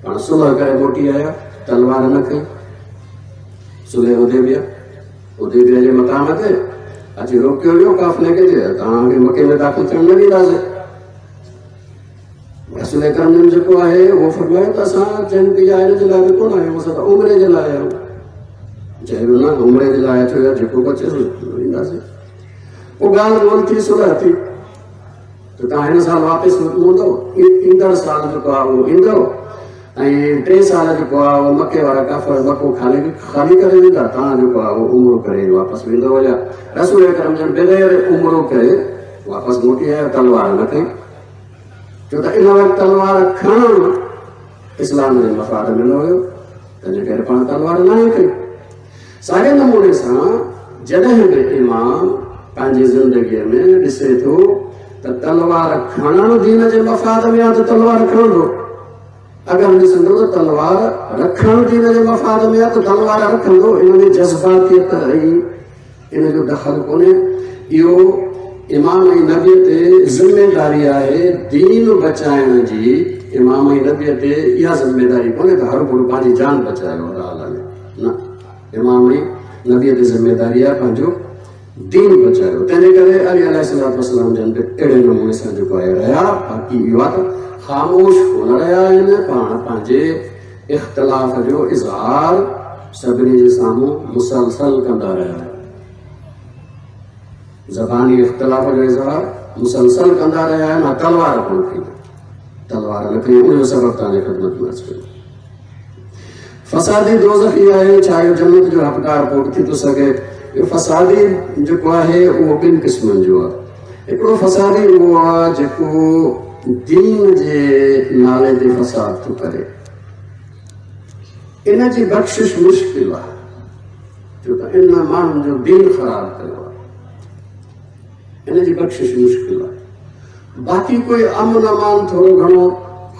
पाण सुलह करे मोटी आया, तलवार न खई। सुलह हुदैबिया जे मक़ाम ते अची रोकियो वियो काफ़िले खे, तव्हांखे मके में दाख़िल थियण न ॾींदासीं। रसूल अकरम जन जेको आहे उहो फरमायो त असां चइनि की हिन जे लाइ बि कोन आहियूं, असां त उमिरे जे लाइ आहियूं। चयो न उमिरे जे लाइ अचो या जेको बचे ॾींदासीं। पोइ ॻाल्हि ॻोल्हि थी, सुलह थी, त तव्हां हिन साल वापसि हूंदव, ईंदड़ साल जेको आहे उहो ईंदव। ऐं 3 साल जेको आहे उहो मके वारा काफ़िर मको ख़ाली करे वेंदा, तव्हां जेको आहे उहो उमिरो करे वापसि वेंदव। या रसूल अकरम जन बग़ैर उमिरो करे वापसि मोटी आयो, तलवार न खई। छो त इन वक़्तु तलवार खणणु इस्लाम जे मफ़ाद में न हुयो, तंहिंजे करे पाण तलवार न खई। साॻे नमूने सां जॾहिं बि इमाम पंहिंजी ज़िंदगीअ में ॾिसे थो त तलवार खणणु दीन जे मफ़ाद में आहे त तलवार खणंदो। अगरि ॾिसंदो त तलवार रखणु दीन जे मफ़ाद में आहे त तलवार रखंदो। इन में जज़्बातियत ऐं इन जो दख़ल कोन्हे। इहो इमाम ऐं नबीअ ते ज़िमेदारी आहे, दीन बचाइण जी। इमाम ऐं नबीअ ते इहा ज़िमेदारी कोन्हे त हर को पंहिंजी जान बचायो हाल में, न। इमाम ऐं नबीअ ते ज़िमेदारी आहे पंहिंजो दीन बचायो। तंहिंजे करे अली अलैहिस्सलाम जन बि अहिड़े नमूने सां जेको आहे रहिया। बाक़ी इहो आहे त ख़ामोश कोन रहिया आहिनि, पाण पंहिंजे इख़्तिलाफ़ जो इज़हार सभिनी जे साम्हूं मुसलसल कंदा रहिया। ज़बानी इख़्तिलाफ़ जो इज़हार मुसलसल कंदा रहिया आहिनि। तलवार कोन खई, तलवार न खई। उनजो सबबु तव्हांजे ख़िदमत में अर्ज़ु कयो। फसादी दोज़ख इहा आहे, छा इहो जन्नत जो हक़दार कोन थी थो सघे। इहो फसादी जेको आहे उहो 2 क़िस्मनि जो आहे। हिकिड़ो फसादी उहो आहे जेको दीन जे नाले ते फसाद थो करे। इन जी बख़्शिश मुश्किल आहे, छो त इन माण्हुनि जो दीन ख़राब कयो आहे। इन जी बख़्शिश मुश्किल आहे। बाक़ी कोई अमन अमान थोरो घणो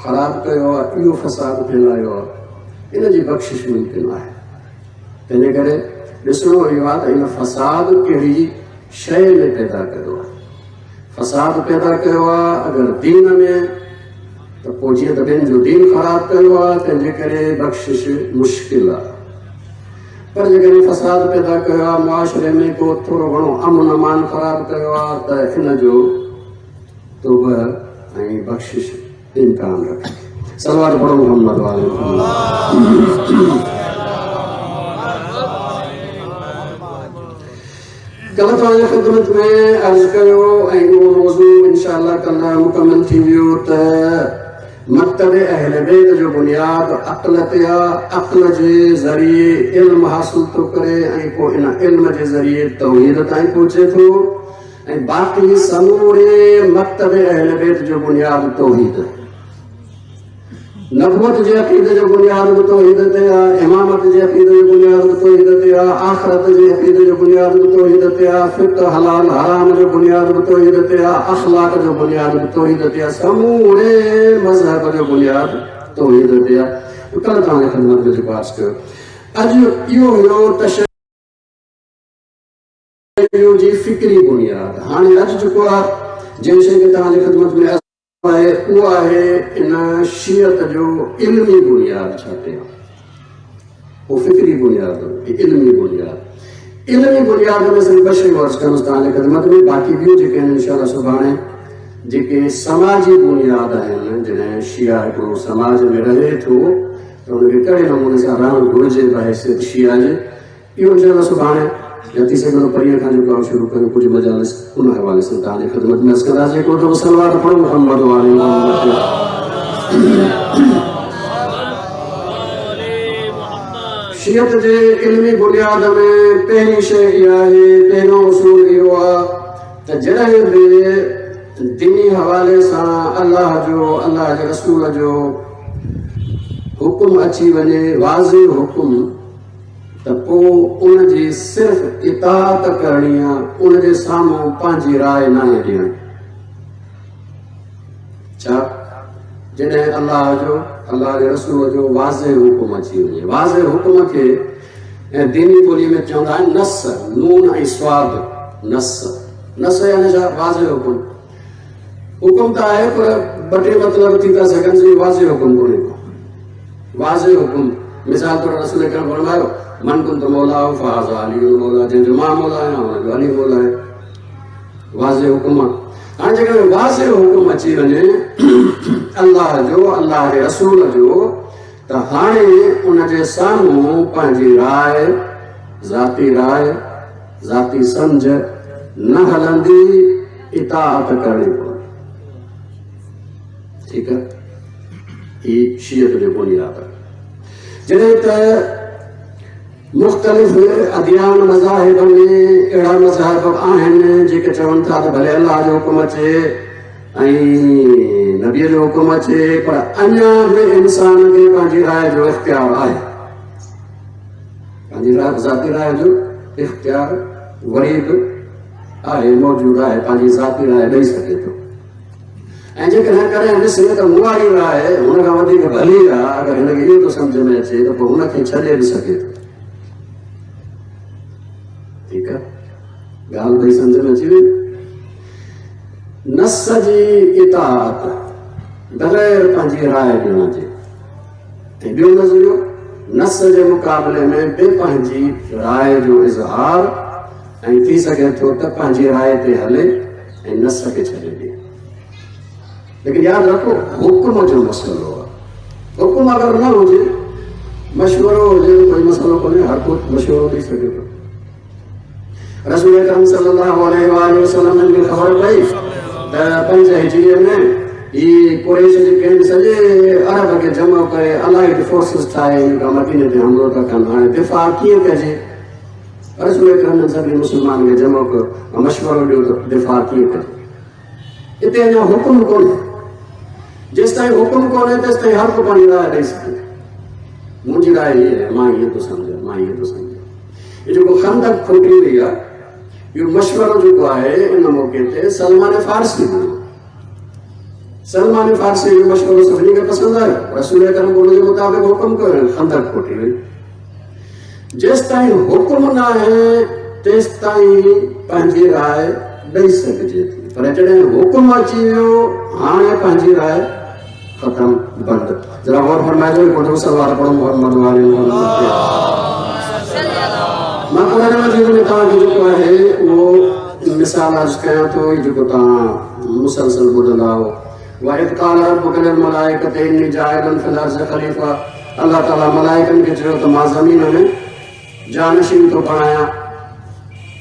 ख़राब कयो आहे, इहो फसाद फैलायो आहे, इन जी बख़्शिश मुमकिन आहे। तंहिंजे करे ॾिसणो इहो आहे त इन फसाद कहिड़ी शइ में पैदा कयो आहे। फसाद पैदा कयो आहे अगरि दीन में, त पोइ जीअं त ॿियनि जो दीन ख़राब कयो आहे, तंहिंजे करे बख़्शिश मुश्किल आहे। पर जेकॾहिं फसाद पैदा कयो आहे मुआशरे में, को थोरो घणो अमन अमान ख़राब कयो आहे, त इन जो तौबा ऐं बख़्शिश इम्कान रखे। सलवात पढ़ो मोहम्मद वाले। कल तव्हांजे ख़िदमत में अर्ज़ु कयो ऐं उहो मौज़ू इंशाअल्लाह कल्ह मुकमल थी वियो त मकतब अहले बैत जो बुनियाद अक़ल ते आहे। अक़ल जे ज़रिए इल्म हासिल थो करे ऐं पोइ इन इल्म जे ज़रिए तौहीद ताईं पहुचे थो। ऐं बाक़ी समूरे मकतब अहले बैत जो बुनियाद तौहीद। नबूवत जे अक़ीदे जो बुनियाद बि तौहीद ते आहे, इमामत जे अक़ीदे जो बुनियाद बि तौहीद ते आहे, आख़िरत जे अक़ीदे जो बुनियाद बि तौहीद ते आहे, फ़िक़्ह हलाल हराम जो बुनियाद बि तौहीद ते आहे, अख़लाक जो बुनियाद बि तौहीद ते आहे, समूरे मज़हब जो बुनियाद तौहीद ते आहे। कल्ह तव्हांजे ख़िदमत में जेको अर्ज़ु कयो, अॼु इहो हुयो तशय्युअ जी फ़िक्री बुनियाद। हाणे अॼु जेको आहे जंहिं शइ खे तव्हांजे ख़िदमत में आहे उहो आहे इन शियत जो इल्मी बुनियाद। छा कयां उहो फ़िक्री बुनियाद, इल्मी बुनियाद। इल्मी बुनियाद में सिर्फ़ु 2 शयूं अर्ज़ु कंदुसि तव्हांजे ख़िदमत में। बाक़ी ॿियूं जेके आहिनि इंशाअल्लाह सुभाणे जेके समाजी बुनियाद आहिनि, जॾहिं शिया हिकिड़ो समाज में रहे थो त हुनखे कहिड़े नमूने सां रहणु घुरिजे बहैसियत शिया जे, इहो इंशाअल्लाह सुभाणे या थी सघे थो परीहं खां जेको आहे शुरू कयूं। कुझु मजालिस उन हवाले सां तव्हांजे ख़िदमत में अर्ज़ु कंदासीं। हिकिड़ो दफ़ो सलवात पढ़ो मोहम्मद वाले मोहम्मद। शियत जे इल्मी बुनियाद में पहिरीं शइ इहा आहे, पहिरियों उसूल इहो आहे त जॾहिं बि दीनी हवाले सां अल्लाह जो अल्लाह जे रसूल जो हुकुम अची वञे, वाज़िह हुकुम, त पोइ उन जी सिर्फ़ इताअत करणी आहे, उन जे साम्हूं पंहिंजी राय न ॾियणी। छा? जॾहिं अल्लाह जो अल्लाह जे रसूल जो वाज़िह हुकुम अची वञे। वाज़िह हुकुम खे ऐं दीनी ॿोली में चवंदा आहिनि नस, नून ऐं स्वाद। नस, नस यानी छा? वाज़िह हुकुम। हुकुम त आहे पर ॿ टे मतिलब थी था सघनि से वाज़िह हुकुम कोन्हे को। वाज़िह हुकुम मिसाल तौर रसूल अकरम फरमायो मन कुंत मौला फहाज़ा अली मौला, जंहिंजो मां मौला आहियां हुनजो अली मौला आहे। वाज़िह हुकुम आहे। हाणे जेकॾहिं वाज़िह हुकुम अची वञे अल्लाह जो अल्लाह जे रसूल जो, त हाणे उन जे साम्हूं पंहिंजी राय, ज़ाती सम्झ न हलंदी, इताअत करणी पवंदी। ठीक है, ये शियत जो बुनियाद है। जॾहिं त मुख़्तलिफ़ अदियान मज़ाहिब में अहिड़ा मज़हब आहिनि जेके चवनि था त भले अल्लाह जो हुकुम अचे ऐं नबीअ जो हुकुम अचे, पर अञा बि इंसान खे पंहिंजी राय जो इख्तियार आहे। पंहिंजी राय, ज़ाती राय जो इख्तियार वरी बि आहे, मौजूदु आहे, पंहिंजी ज़ाती राय ॾेई सघे थो। ऐं जेकॾहिं कॾहिं ॾिसे त मूं वारी राय हुन खां वधीक भली आहे, अगरि हिनखे इहो थो सम्झ में अचे त पोइ हुनखे छॾे बि सघे थो। ठीकु आहे, ॻाल्हि भई सम्झ में अची वई। नस जी इताअत बग़ैर पंहिंजी राय ॾियण जे, ऐं ॿियो नज़रियो नस जे मुक़ाबले में बि पंहिंजी राय जो इज़हार, ऐं थी सघे थो त पंहिंजी राय ते हले ऐं नस खे छॾे ॾिए। लेकिन याद रखो हुकुम जो मसइलो आहे। हुकुम अगर न हुजे, मशवरो हुजे, कोई मसइलो कोन्हे, हर को मशवरो ॾेई सघे थो। रसूल अकरम सल्लल्लाहु अलैहि वसल्लम खे ख़बर पई त 5 हिजरीअ में ही कुरैश जेके सॼे अरब खे जमा करे अलाइड फोर्सिस ठाहे मदीने ते हमलो था कनि। हाणे दिफ़ा कीअं कजे? रसूल अकरम सभिनी मुस्लमान खे जमा कयो, मशवरो ॾियो त दिफ़ा कीअं कजे। हिते अञा हुकुम कोन्हे। जेसिताईं हुकुम कोन्हे तेसिताईं हर को पंहिंजी राय ॾेई सघे। मुंहिंजी राय हीअ आहे, मां हीअं थो सम्झां, मां हीअं थो सम्झां। इहो जेको खंदक फुटी वई आहे, इहो मशवरो जेको आहे इन मौक़े ते सलमान फारसी ॾिनो। सलमान फारसी जो मशवरो सभिनी खे पसंदि आयो। रसूल अकरम उनजे मुताबिक़ हुकुम कयो, खंदक फुटी वई। जेसिताईं हुकुम न आहे तेसिताईं पंहिंजी राय ॾेई सघिजे थी, पर जॾहिं हुकुम अची वियो हाणे पंहिंजी राय ख़तम, बंदि। जरा गौर फरमाइजो, हिकु सलवार पढ़ो मोहम्मद वाले मां क़ुरान मजीद में तव्हांखे जेको आहे उहो मिसाल अर्ज़ कयां थो, जेको तव्हां मुसलसल ॿुधंदा हो। वइज़ क़ाल रब्बुका लिल मलाइकति इन्नी जाइलुन फिल अर्ज़ि ख़लीफ़ा। अल्लाह ताला मलाइकनि खे चयो त मां ज़मीन में जानशीन थो बणायां।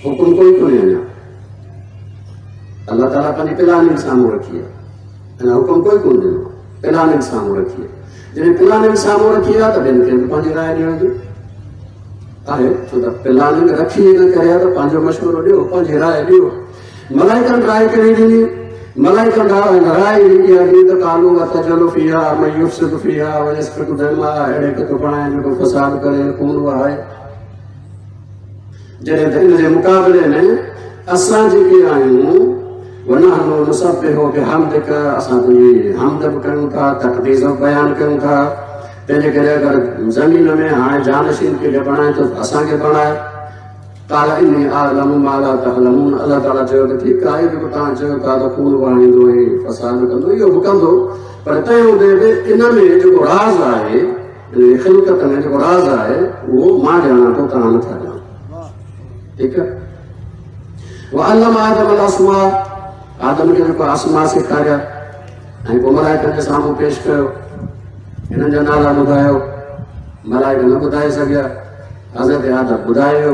हुकुम कोई कोन्हे अञा। अल्लाह ताला पंहिंजी प्लानिंग साम्हूं रखी आहे, अञा हुकुम कोई कोन ॾिनो, प्लानिंग साम्हूं रखी आहे। जॾहिं प्लानिंग साम्हूं रखी आहे त ॿियनि खे बि पंहिंजी राय ॾियण जो आहे, छो त प्लानिंग रखी न करे त पंहिंजो मशवरो ॾियो, पंहिंजी राय ॾियो। मलाइकनि राय कहिड़ी ॾिनी? मलाइकनि राय ॾिनी आहे त कालू अतजलु फ़ीहा मन युफ़्सिदु फ़ीहा व यस्फ़िकु दमा, अहिड़े क़ितो बणाए जेको फ़साद करे, खून वहाए। जॾहिं त इन जे मुक़ाबले में असां जेके आहियूं वनहनु नुसब्बिहु बिहम्दिका, असां तुंहिंजी हमद बि कयूं था, तक़दीस बयानु कयूं था। तंहिंजे करे अगरि ज़मीन में हाणे जानशीन खे बणाए त असांखे बणाए। काल इन्नी अअलमु मा ला तअलमून। अल्लाह ताला चयो त ठीकु आहे, जेको तव्हां चयो था त खून वहाईंदो ऐं फ़साद कंदो, इहो बि कंदो, पर तंहिं हूंदे बि इन में जेको राज़ आहे, इन ख़िलक़त में जेको राज़ आहे उहो मां ॼाणा थो, तव्हां नथा ॼाणो। ठीकु आहे। वअल्लम आदम अल अस्मा, आदम खे जेको आसमा सेखारिया ऐं पोइ मलाइकनि जे साम्हूं पेश कयो, हिननि जा नाला ॿुधायो। मलाइक न ॿुधाए सघिया, हज़रत आदम ॿुधायो।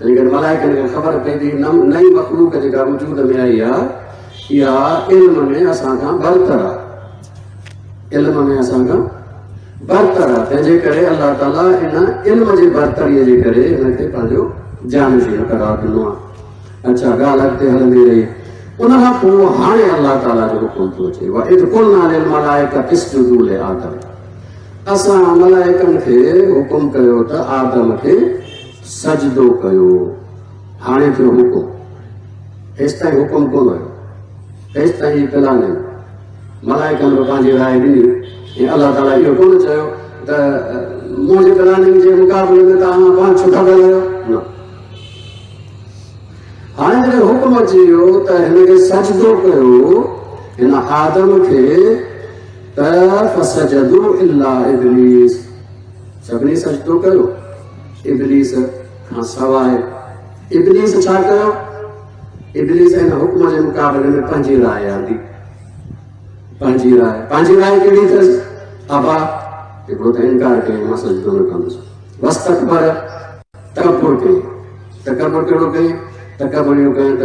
लेकिन मलाइकनि खे ख़बर पई नई मख़लूक जेका वजूद में आई आहे इहा इल्म में असां खां बरतर आहे, इल्म में असां खां बरतर आहे। तंहिंजे करे अल्लाह ताला इन इल्म जी बरतरीअ जे करे हिनखे पंहिंजो जानशीन करार ॾिनो आहे। अच्छा, ॻाल्हि अॻिते हलंदी रही। उनखां पोइ हाणे अल्लाह ताला जो हुकुम थो अचे वइद कुलना लिल मलाइकति इसजुदू लि आदम। असां मलाइकनि खे हुकुम कयो त आदम खे सजदो कयो। हाणे थियो हुकुम, हेसिताईं हुकुम कोन हुयो, हेसिताईं प्लान मलाइकनि बि पंहिंजी राय ॾिनी ऐं अल्लाह ताला इहो कोन चयो त मुंहिंजे प्लानिंग जे मुक़ाबले में तव्हां पाण छो था ॻाल्हायो। न, हाणे जॾहिं हुकुम अची वियो त हिनखे सजदो कयो हिन आदम खे त फसजदू इल्ला इब्लीस, सभिनी सजदो कयो इब्लीस खां सवाइ। इब्लीस छा कयो? इब्लीस हिन हुकुम जे मुक़ाबले में पंहिंजी राय आंदी। पंहिंजी राय कहिड़ी अथसि? अबा, हिकिड़ो त इनकार कयईं, मां सजदो न कंदुसि। वस्तकबर, तकबुर कयईं। तकबुर कहिड़ो कयईं? तकबुर इहो कयईं त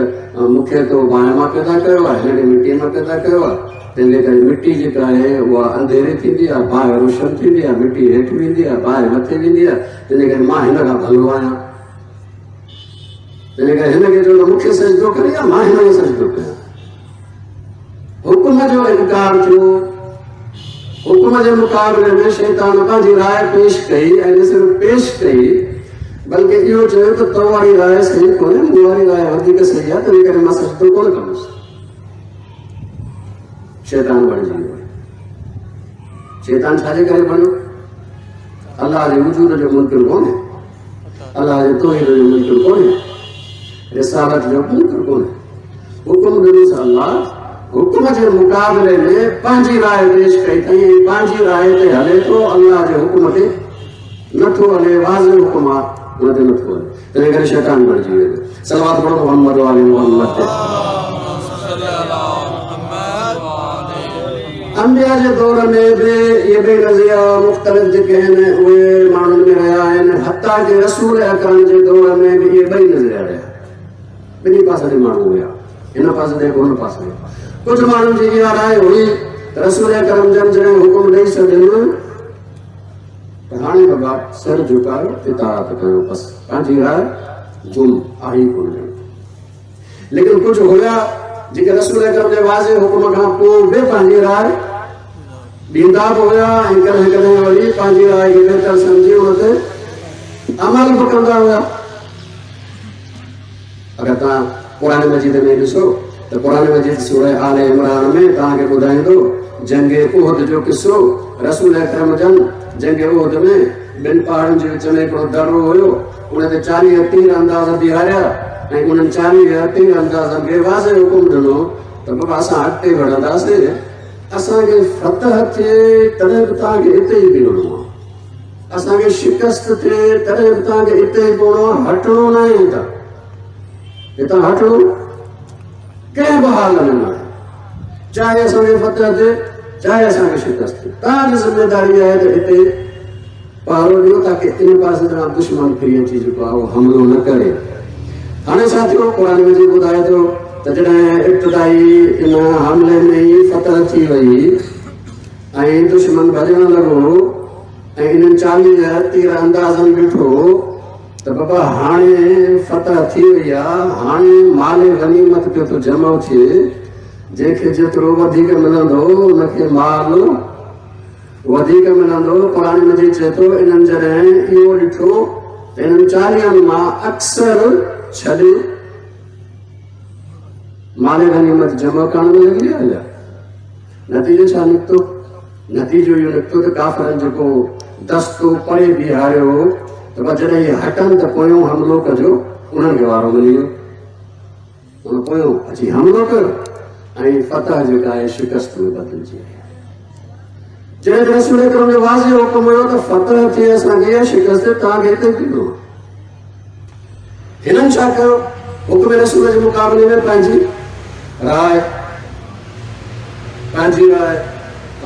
मूंखे तो बाहि मां पैदा कयो आहे, हिन मिटीअ मां पैदा कयो आहे, तंहिंजे करे मिटी जेका आहे उहा अंधेरे थींदी आहे, बाहि रोशन थींदी आहे, मिटी हेठि वेंदी आहे, बाहि मथे वेंदी आहे, तंहिंजे करे मां हिन खां भलो आहियां। तंहिंजे करे हिनखे चयो त मूंखे सजदो करे या मां हिनखे सजदो कयां। हुकुम जो इनकार थियो। हुकुम जे मुक़ाबले में शैतान पंहिंजी राय पेश कई ऐं न सिर्फ़ पेश कई बल्कि इहो चयो त तो वारी राय सही कोन्हे, मूं वारी राय वधीक सही आहे, तंहिं करे मां सजदो कोन कंदुसि। शैतान बणिजी वियो। शैतान छाजे करे बणियो? अल्लाह जे वजूद जो मुनकिर कोन्हे, अल्लाह जे तौहीद जो मुनकिर कोन्हे, रिसालत जो मुनकिर कोन्हे। हुकुम ॾिनोसि अल्लाह, हुकुम जे मुक़ाबले में पंहिंजी राय पेश कई अथई, पंहिंजी राय ते हले थो, अल्लाह जे हुकुम ते नथो हले, वाज़िह हुकुम आहे उन ते नथो हले, तंहिं करे शैतान बणिजी वियो। सलवात पढ़ो मोहम्मद वाले मोहम्मद ते। अंबिया जे दौर में बि इहे ॿई नज़रिया मुख़्तलिफ़ जेके आहिनि उहे माण्हुनि में रहिया आहिनि। हत्ता के रसूल अकरम जे दौर में बि इहे ॿई नज़रिया रहिया। ॿिन्ही पासे ते माण्हू हुया, हिन पासे ते हुन पासे ते। कुझु माण्हुनि जी इहा राय हुई त रसूल अकरम जन जॾहिं हुकुम ॾेई छॾियो त हाणे बाबा सर झुकायो, इताअत कयो, बसि पंहिंजी राय जुम आहे कोन। लेकिन कुझु हुया जेके रसूल अकरम जे वाज़िह हुकुम खां पोइ बि पंहिंजी राय ॾींदा बि हुया ऐं कॾहिं कॾहिं वरी पंहिंजी राय खे बहितर सम्झी उन ते अमल बि कंदा हुया। अगरि तव्हां क़ुरान मजीद में ॾिसो त क़ुरान मजीद सूरह आल इमरान में तव्हांखे ॿुधाईंदो जंग उहद जो किस्सो। रसूल अकरम जन जंग उहद में ॿिनि पहाड़नि जे विच में हिकिड़ो दड़ो हुयो, उन ते 40 तीर अंदाज़ बीहारिया ऐं उन्हनि 40 तीर अंदाज़ खे वाज़िह हुकुम ॾिनो त बाबा असां अॻिते वधंदासीं, असांखे फतह थिए तॾहिं बि तव्हांखे हिते ई बीहणो आहे, असांखे शिकस्त थिए तॾहिं बि तव्हांखे हिते ई बीहणो आहे, हटणो न आहे। हितां हटणो कंहिं बि हाल में न आहे, चाहे असांखे फतह थिए चाहे असांखे शिकस्त थिए। तव्हांजी ज़िमेदारी आहे त हिते पहरो ॾियो ताकि इन पासे तव्हां दुश्मन फिरी अची जेको आहे उहो हमिलो न करे। हाणे छा थियो? क़ुरान में ॿुधाए थो त जॾहिं इब्तिदाई इन हमले में ई फतह थी वई ऐं दुश्मन भॼणु लॻो ऐं इन्हनि 40 तीर अंदाज़नि ॾिठो त बाबा हाणे फतह थी वई आहे, हाणे माल गनीमत पियो थो जमा थिए, जंहिंखे जेतिरो वधीक मिलंदो उनखे माल वधीक मिलंदो। क़ुरान मजीद चए थो इन्हनि जॾहिं इहो ॾिठो त इन्हनि 40 मां अक्सर छॾे माल गनीमत जमा करण में लॻी विया। नतीजो छा निकितो? नतीजो इहो निकितो त काफ़िरनि जेको दस्तो परे बीहारियो त जॾहिं इहे हटनि त पोयों हमिलो कजो, उन्हनि खे वारो मिली वियो। उन पोयों अची हमिलो कयो ऐं फतह जेका आहे शिकस्त में बदिलजी वई। जॾहिं रसूल अकरम जो वाज़िह हुकुम हुयो त फतह थिए असांखे शिकस्त तव्हांखे हिते बीहणो आहे। हिननि छा कयो? हुकुम रसूल जे मुक़ाबले में पंहिंजी राय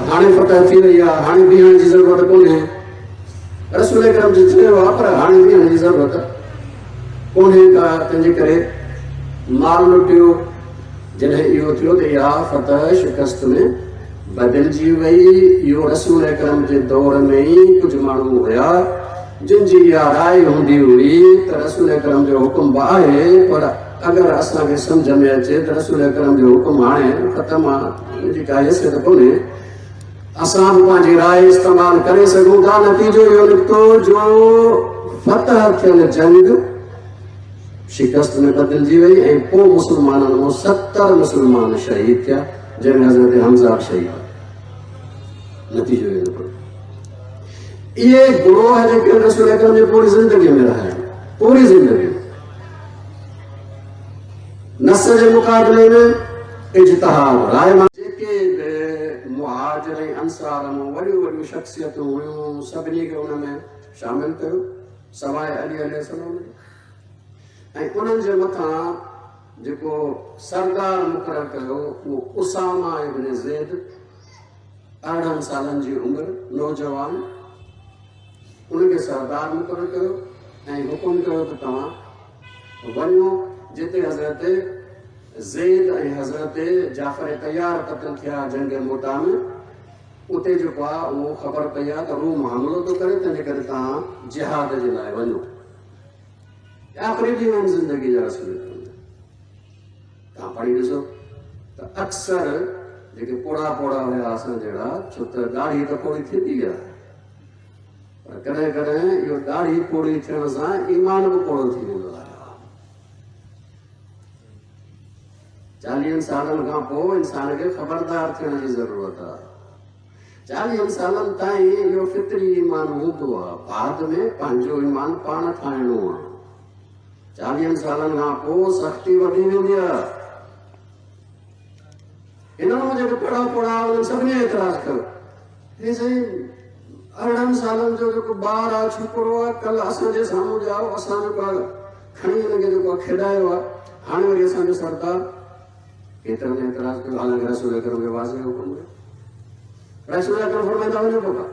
हाणे फतह थी वई आहे, हाणे बीहण जी ज़रूरत कोन्हे। रसूल अकरम जी चयो आहे पर हाणे बीहण जी ज़रूरत कोन्हे का, तंहिंजे करे माल लुटियो। जॾहिं इहो थियो त इहा फतह शिकस्त में बदिलजी वई। इहो रसूल अकरम जे दौर में ई कुझु माण्हू हुया जिन जी इहा राय हूंदी हुई त रसूल अकरम जो हुकुम बि आहे पर अगर असां खे सम्झ में अचे त रसूल अकरम जो हुकुम हाणे ख़तम आहे, इनजी का हैसियत कोन्हे। असां बि पंहिंजी राय इस्तेमालु करे सघूं था। नतीजो इहो निकितो जो फतह थियल जंग शिकस्त में बदिलजी वई ऐं पोइ मुस्लमाननि मां 70 मुस्लमान शहीद थिया, जंहिंमें हज़रत हमज़ा शहीद। नतीजो इहो निकितो। इहे गुरोह जेके रसूल अकरम जी पूरी ज़िंदगी में रहिया आहिनि, पूरी ज़िंदगी नस जे मुक़ाबले में इज्तिहाद राय जेके मुहाजिर ऐं अंसार मां वॾियूं वॾियूं शख़्सियतूं हुयूं, सभिनी खे उन में शामिल कयो सवाइ अली अलैहिस्सलाम। ऐं उन्हनि जे मथां जेको सरदार मुक़ररु कयो उहो उसामा इब्न ज़ैद, 18 सालनि जी उमिरि, नौजवान, उनखे सरदार मुक़ररु कयो ऐं हुकुम कयो त तव्हां वञो जिते हज़रत ज़ैद ऐं हज़रत जाफ़र तैयार क़त्ल थिया जंग मोटा में, उते जेको आहे उहो ख़बर पई आहे त रूम हमिलो थो करे, तंहिंजे करे तव्हां जिहाद जे लाइ वञो। आख़िरी ॾींहं आहिनि ज़िंदगी जा रसूल। तव्हां पढ़ी ॾिसो त अक्सर जेके पोड़ा हुया असां जहिड़ा, छो त दाढ़ी त पोड़ी थींदी आहे, पर कॾहिं कॾहिं इहो दाढ़ी पोड़ी थियण सां ईमान बि पोड़ो थी वेंदो आहे। 40 सालनि खां पोइ इंसान खे ख़बरदार थियण जी ज़रूरत आहे। 40 सालनि ताईं इहो फितरी ईमान हूंदो आहे, बाद में पंहिंजो ईमान पाण ठाहिणो आहे। 40 सालनि खां पोइ सख़्ती वधी वेंदी आहे। इन्हनि जेके पोड़ा उन्हनि सभिनी एतिराज़ कयो, हे साईं 18 सालनि जो जेको ॿार आहे, छोकिरो आहे, कल्ह असांजे साम्हूं जाओ, असां जेको आहे खणी हुनखे जेको आहे खेॾायो आहे, हाणे वरी असांजो सरदार केतिरनि एतिराज़ कयो। हालांकि रसूल अकरम जो वाज़े हुकुम हुयो। रसूल अकरम फरमाईंदा वञो बाबा,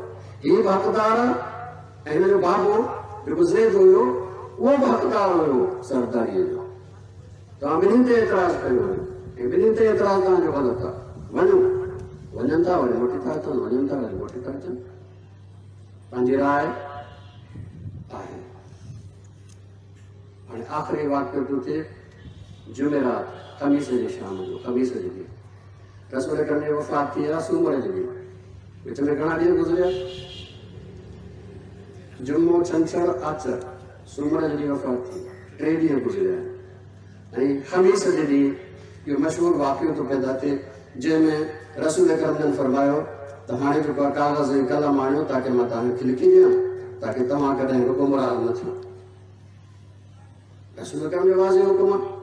हीउ बि हक़दार आहे ऐं हिन जो बाबो जेको ज़ैद हुयो उहो बि हक़दार हुयो सरदारीअ जो। तव्हां ॿिन्हिनि ते एतिराज़ कयो ऐं ॿिन्हिनि ते एतिराज़ तव्हांजो ग़लति आहे। वञो, वञनि था वरी मोटी था अचनि, वञनि था वरी मोटी था अचनि। पंहिंजी राय आहे। हाणे आख़िरी वाक़ियो थो थिए जुमेरात, ख़मीस जी शाम जो, ख़मीस जे ॾींहुं रसूल अकरम जी वफ़ात थी आहे सूमर जे ॾींहुं। विच में घणा ॾींहं गुज़रिया? जुमो, छंछरु, आचर, सूमर जे ॾींहुं वफ़ात थी, 3 ॾींहं गुज़रिया। ऐं ख़मीस जे ॾींहुं इहो मशहूरु वाक़ियो थो पैदा थिए जंहिंमें रसूल अकरम जन फरमायो त हाणे जेको आहे काग़ज़ ऐं कलम आणियो ताकी मां तव्हांखे लिखी ॾियां, ताकी तव्हां कॾहिं गुमराह न थियो। रसूल अकरम जो वाज़े हुकुम आहे।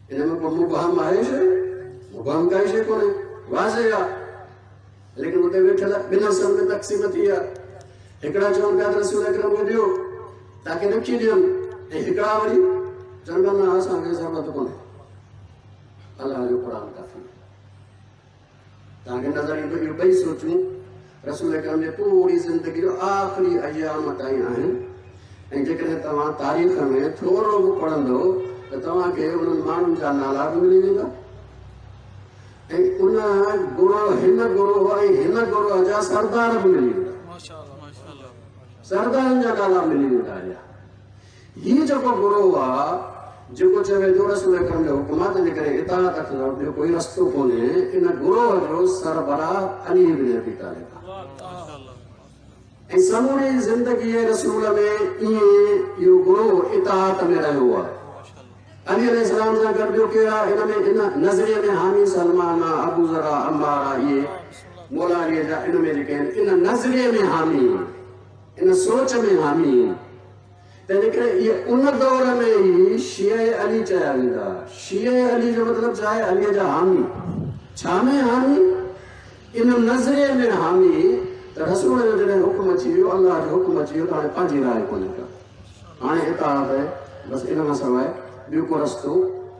इन में को मुबहम आहे छा? मुबहम काई शइ कोन्हे, वाज़े आहे। लेकिन उते वेठल 2 हिसनि में तक़सीम थी आहे। हिकिड़ा चवनि पिया त रसूल अकरम खे ॾियो ताकी लिखी ॾियनि, ऐं हिकिड़ा वरी चवनि पिया न असांखे ज़रूरत कोन्हे, अलाह जो क़ुरान काफ़ी। तव्हांखे नज़र ईंदो इहो 2 सोचूं रसूल अकरम जे पूरी ज़िंदगी जो आख़िरी अयाम ताईं आहिनि। ऐं जेकॾहिं तव्हां तारीख़ में थोरो बि पढ़ंदो त तव्हांखे उन्हनि माण्हुनि जा नाला बि मिली वेंदा ऐं उन गुरोह, हिन गुरोह ऐं हिन गुरोह जा सरदार बि मिली वेंदा, सरदारनि जा नाला मिली वेंदा। हीउ जेको गुरोह आहे जेको चवे थो रसूल अकरम जो हुकुम आहे, तंहिंजे करे इताअत खां ॿियो कोई रस्तो कोन्हे। इन गुरोह जो सरबराह अली इब्न अबी तालिब ऐं समूरी ज़िंदगी रसूल में ईअं इहो गुरोह इताअत में रहियो आहे। अली अलैहिस्सलाम सां गॾु ॿियो केरु आहे? इन में इन नज़रिए में हामी सलमान आहे, अबू ज़रा, अम्मार आहे, इहे मौला अलीअ जा इन में जेके आहिनि इन नज़रिए में हामी, इन सोच में हामी। तंहिंजे करे इहे उन दौर में ई शिया अली चया वेंदा। शिया अली जो मतिलबु छा आहे? अलीअ जा हामी। छा में हामी? इन नज़रिए में हामी त रसूल जो जॾहिं हुकुम अची वियो, अलाह जो हुकुम अची वियो त हाणे पंहिंजी राय कोन्हे का, हाणे इताअत आहे बसि। इन खां सवाइ ॿियो को रस्तो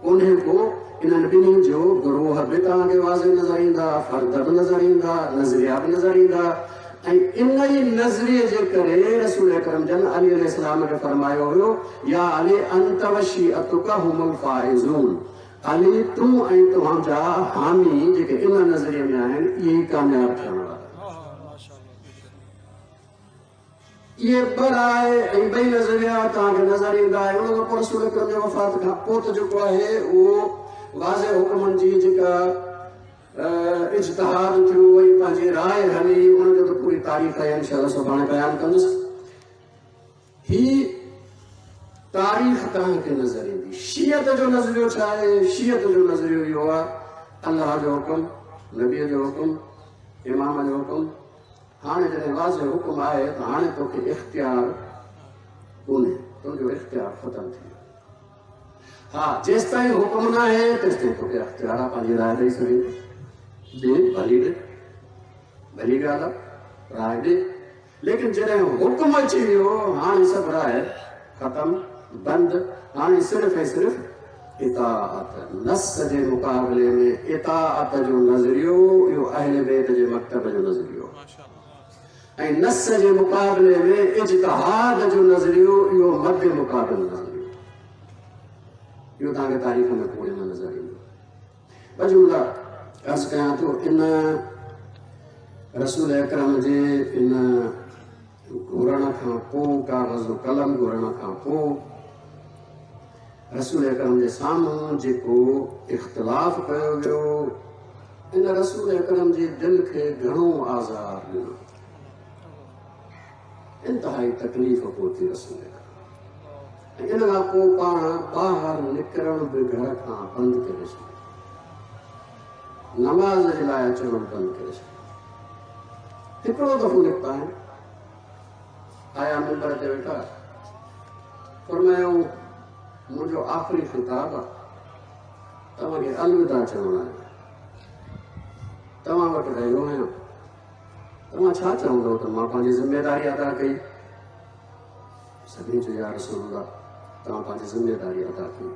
कोन्हे को। इन्हनि ॿिन्हिनि जो गुरोह बि तव्हांखे वाज़े नज़र ईंदा, फ़र्द बि नज़र ईंदा, नज़रिया बि नज़र ईंदा। ऐं इन ई नज़रिए जे करे रसूल अकरम जन अली अलैहिस्सलाम खे फरमायो हुयो, या अली अंत व शिअतुका हुमुल फाइज़ून, अली तूं ऐं तुंहिंजा हामी जेके इन नज़रिए में आहिनि इहे ई कामयाब थियण वारा। ये बराए ऐं ॿई नज़रिया तव्हांखे नज़र ईंदा आहे। उन खां पोइ रसूल अकरम जे वफ़ात खां पोइ त जेको आहे उहो वाज़े हुकुमनि जी जेका इज्तिहाद थियो वई पंहिंजी राय हली उनजो त पूरी तारीख़ आहे इंशाअल्लाह सुभाणे बयानु कंदुसि। ही तारीख़ तव्हांखे नज़र ईंदी। शीयत जो नज़रियो छा आहे? शीयत जो नज़रियो इहो आहे अल्लाह जो हुकुम, नबीअ जो हुकुम, इमाम जो हुकुम। हाणे जॾहिं वाज़े हुकुम आहे त हाणे तोखे इख़्तियार कोन्हे, तुंहिंजो इख़्तियार ख़तमु थी वियो। हा, जेसि ताईं हुकुम न आहे तेसि ताईं तोखे इख़्तियार आहे पंहिंजी राय ॾेई सघे। ॾे भली ॾे, भली ॻाल्हि आहे, राय ॾे। लेकिन जॾहिं हुकुम अची वियो हाणे सभु राय ख़तमु, बंदि। हाणे सिर्फ़ु ऐं सिर्फ़ु इताअत। नस जे मुक़ाबले में इताअत जो नज़रियो इहो अहले बैत जे मक्तब जो नज़रियो, ऐं नस जे मुक़ाबले में इज्तिहाद जो नज़रियो इहो मध्य मुक़ाबिल नज़रियो। इहो तव्हांखे तारीख़ में पूरे में नज़र ईंदो। बजुमला अर्ज़ कयां थो, इन रसूल अकरम जे इन घुरण खां पोइ, काग़ज़ कलम घुरण खां पोइ रसूल अकरम जे साम्हूं जेको इख़्तिलाफ़ कयो वियो, इन रसूल अकरम जे दिलि खे घणो आज़ार ॾिनो, इंतहाई तकलीफ़ पहुती रसूल अकरम। इन खां पोइ पाण ॿाहिरि निकिरण बि घर खां बंदि करे छॾियो, नमाज़ जे लाइ अचणु बंदि करे छॾियो। हिकिड़ो दफ़ो निकिता आहिनि, आया मिंबर ते वेठा, फरमायो मुंहिंजो आख़िरी ख़िताब आहे, तव्हांखे अलविदा चवणो आहे, तव्हां वटि रहियो आहियां, तव्हां छा चवंदव त मां पंहिंजी ज़िमेदारी अदा कई? सभिनी चयो या रसूल अल्लाह, तव्हां पंहिंजी ज़िमेदारी अदा कई।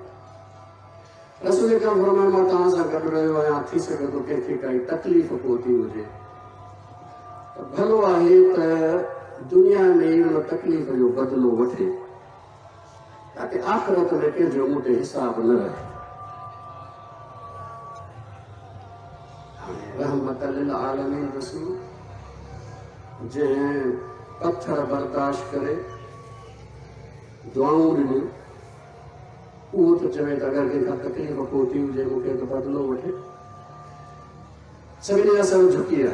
रसूल अकरम फरमायो मां तव्हां सां गॾु रहियो आहियां, थी सघे थो कंहिंखे काई तकलीफ़ पहुती हुजे त भलो आहे त दुनिया में ई उन तकलीफ़ जो बदिलो वठे, ताकि आख़िरत में कंहिंजो मूं ते हिसाब न रहे। हाणे रहमत लिल आलमीन रसूल जंहिं पत्थर बर्दाश्त करे दुआऊं ॾिनियूं, उहो त चवे त अगरि कंहिंखां तकलीफ़ पहुती हुजे मूंखे त बदिलो वठे। सभिनी जा सर झुकी विया।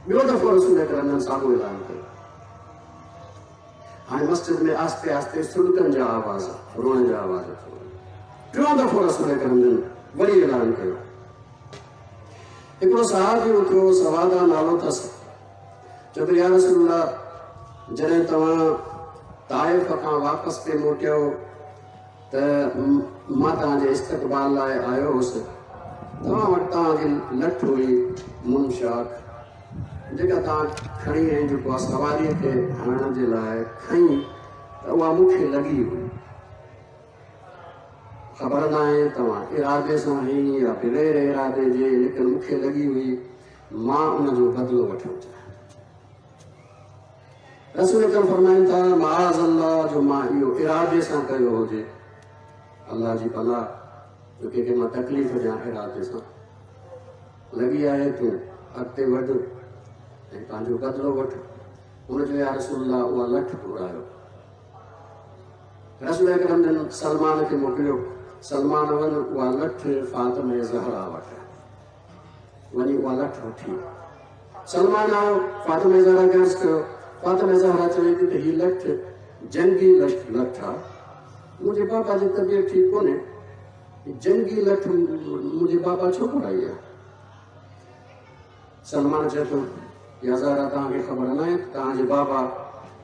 ॿियो दफ़ो रसूल अकरम साॻियो ऐलान कयो। हाणे मस्जिद में आस्ते आस्ते सुलकनि जा आवाज़, रोअण जा आवाज़। टियों दफ़ो रसूल अकरम वरी ऐलान कयो। हिकिड़ो सहाबी उथियो, सवादा नालो अथसि, चयो त या रसूल अल्लाह, जॾहिं तव्हां ताइफ़ खां वापसि पे मोटियो त मां तव्हांजे इस्तक़बाल लाइ आयो हुउसि, तव्हां वटि तव्हांजी लठ हुई मुनशाक, जेका तव्हां खणी ऐं जेको आहे सवारीअ खे हणण जे लाइ खईं त उहा मूंखे लॻी हुई। ख़बर न आहे तव्हां इरादे सां हई या बग़ैर इरादे जे, लेकिन मूंखे लॻी हुई, मां उनजो बदिलो वठणु चाहियां। रसूल अकरम फरमाइनि था माज़ अल्लाह, जो मां इहो इरादे सां कयो हुजे, अल्लाह जी पनाह, जो कंहिंखे मां तकलीफ़ ॾियां इरादे सां। लॻी आहे तूं अॻिते वधि ऐं पंहिंजो बदिलो वठ। हुन चयो या रसूल अल्लाह, उहा लठ घुरायो। रसूल अकरम जन सलमान खे मोकिलियो, सलमान वञ उहा लठ फातिमा ज़हरा वटि, वञी उहा लठ वठी। सलमान आयो, फातिमा ज़हरा खे अर्ज़ु कयो। फातिमा ज़हरा चवे थी त हीअ लठ जंगी लठ आहे, मुंहिंजे बाबा जी तबियत ठीकु कोन्हे, जंगी लठ मुंहिंजे बाबा छो घुराई आहे? सलमान चए थो या ज़हरा, तव्हांखे ख़बर न आहे तव्हांजे बाबा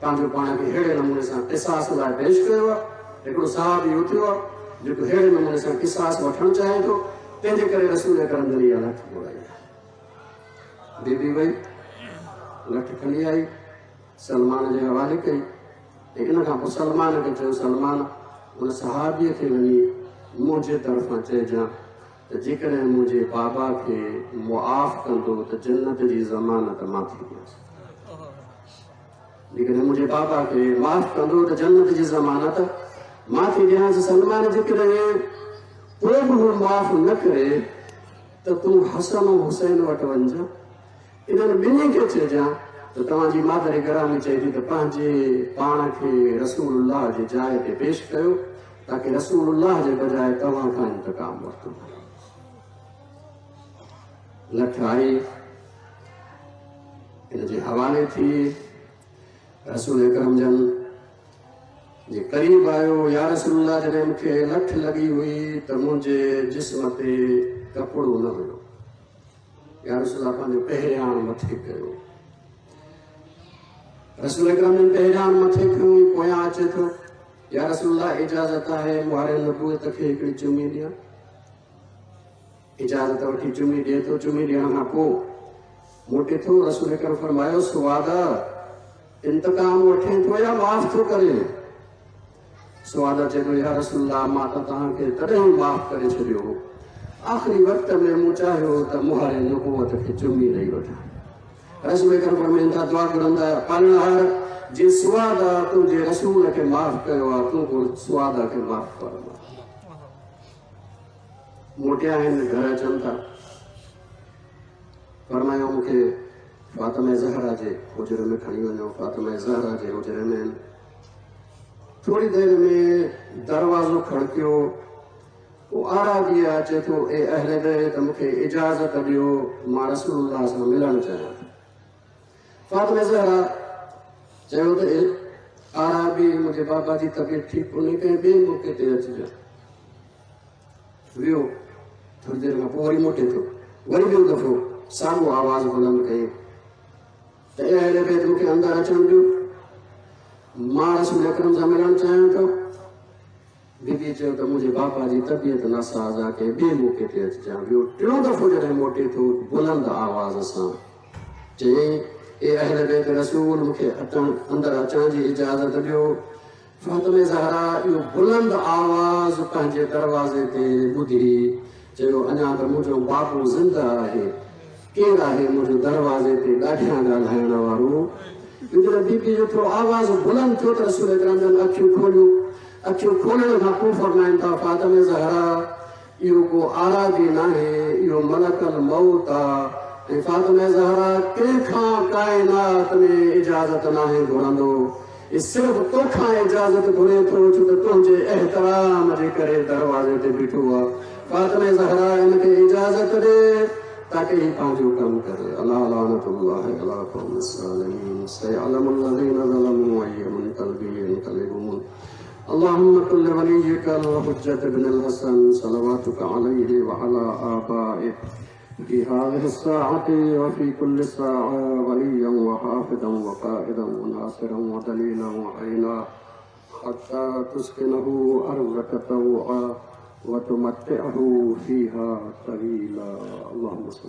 पंहिंजो पाण खे अहिड़े नमूने सां क़िसास लाइ पेश कयो आहे। हिकिड़ो साहबी उथियो आहे जेको अहिड़े नमूने सां क़िसास वठणु चाहे थो, तंहिंजे करे रसूल अकरम जन इहा लठ घुराई आहे। बीबी वई, लठ खणी आई, सलमान जे हवाले कई, ऐं इन खां पोइ सलमान खे चयो, सलमान उन सहाबीअ खे वञी मुंहिंजे तरफ़ां चइजां त जेकॾहिं मुंहिंजे बाबा खे मुआफ़ कंदो त जन्नत जी ज़मानत मां थी ॾियांसि। जेकॾहिं मुंहिंजे बाबा खे माफ़ कंदो त जन्नत जी ज़मानत मां थी ॾियांसि। सलमान जेकॾहिं पोइ बि हू माफ़ न करे त तूं हसन ऐं हुसैन वटि वञजां, इन्हनि ॿिन्ही खे चइजां त तो तव्हांजी मादर गिरामी चए थी त पंहिंजे पाण खे रसूलुल्लाह जे जाइ ते पेश कयो ताकि रसूलुल्लाह जे बजाय तव्हां खां इंतकाम वरितो। लठ आई इन जे हवाले थी रसूल अकरम जन जे करीब आयो। या रसूलुल्लाह जॾहिं मूंखे लठ लॻी हुई त मुंहिंजे जिस्म ते कपिड़ो न हुयो। या रसूलुल्लाह पंहिंजो पहिरियाण मथे कयो। रसूल अकरम जन पहिरियाण मथे खयो पोयां अचे थो या रसूलुल्लाह इजाज़त आहे मुहारे नबूअत खे हिकिड़ी चुमी ॾियां। इजाज़त वठी चुमी ॾिए थो। चुमी ॾियण खां पोइ मोटे थो। रसूल अकरम फरमायो सुवादा इंतकाम वठे थो या माफ़ थो करे। सुवादा चए थो या रसूलुल्लाह मां त तव्हांखे तॾहिं ई माफ़ करे छॾियो। आख़िरी वक़्त में मूं चाहियो त मुहारे नबूअत खे चुमी ॾेई वठां। रसूल अकरम फरमाइनि था दुआ घुरंदा पालनहार जे सुवादा तुंहिंजे रसूल खे माफ़ कयो आहे तूं सुवादा खे माफ़ फरमा। मोटिया आहिनि घर अचनि था। फरमायो मूंखे फातिमा ज़हरा जे हुजरे में खणी वञो। फातिमा ज़हरा जे हुजरे में थोड़ी देर में दरवाज़ो खड़कियो। वो आराबी अचे थो ए अहले बैत त मूंखे इजाज़त ॾियो मां रसूलुल्लाह सां मिलणु चाहियां। फातिमा ज़हरा चयो त आराबी मुंहिंजे बाबा जी तबियत ठीक कोन्हे कंहिं ॿिए मौक़े ते अचिजांइ। वियो। थोड़ी देर खां पोइ वरी मोटे थो। वरी ॿियो दफ़ो साॻियो आवाज़ बुलंद कई त ए अहले बैत मूंखे अंदरि अचणु ॾियो मां रसूल अकरम सां मिलणु चाहियां थो। बीबी चयो त मुंहिंजे बाबा जी तबियत नासाज़ आहे कंहिं ॿिए मौक़े ते अचिजांइ। ॿियो टियों दफ़ो जॾहिं मोटे थो बुलंद आवाज़ सां चयईं ए अहले बैत रसूल मूंखे अंदरि अचण जी इजाज़त ॾियो। फातिमा ज़हरा इहो बुलंद आवाज़ पंहिंजे दरवाज़े ते ॿुधी चयो अञा त मुंहिंजो बाबू ज़िंदा आहे। केरु आहे मुंहिंजे दरवाज़े ते ॾाढियां ॻाल्हाइण वारो। जॾहिं बीबी जो थोरो आवाज़ बुलंद थियो त रसूल अकरम जन अखियूं खोलियूं। अखियूं खोलण खां पोइ फरमाइनि था फातिमा ज़हरा इहो को आराबी नाहे इहो मलकुल मौत आहे। ऐं फातिमा ज़हरा कंहिंखां काइनात में इजाज़त नाहे घुरंदो। सिर्फ़ु तोखां इजाज़त घुरे थो छो त तुंहिंजे एहतराम जे करे दरवाज़े ते बीठो आहे। फातिमा ज़हरा हिनखे इजाज़त ॾे ताकि ही पंहिंजो कमु करे। अला लानतुल्लाहि अला क़ौमि ज़ालिमीन सयअलमुल लज़ीना ज़लमू अय्युम क़ल्बी यन्क़लिबून। अल्लाहुम्मा कुल्लि वलिय्यिकल हुज्जत इब्नुल हसन सलवातुका अलैहि व अला आबाइहि في هذه الساعة وفي كل ساعة وليا وحافظا وقائدا وناصرا ودليلا وعينا حتى تسكنه أرضك طوعا وتمتعه فيها طويلا. اللهم صل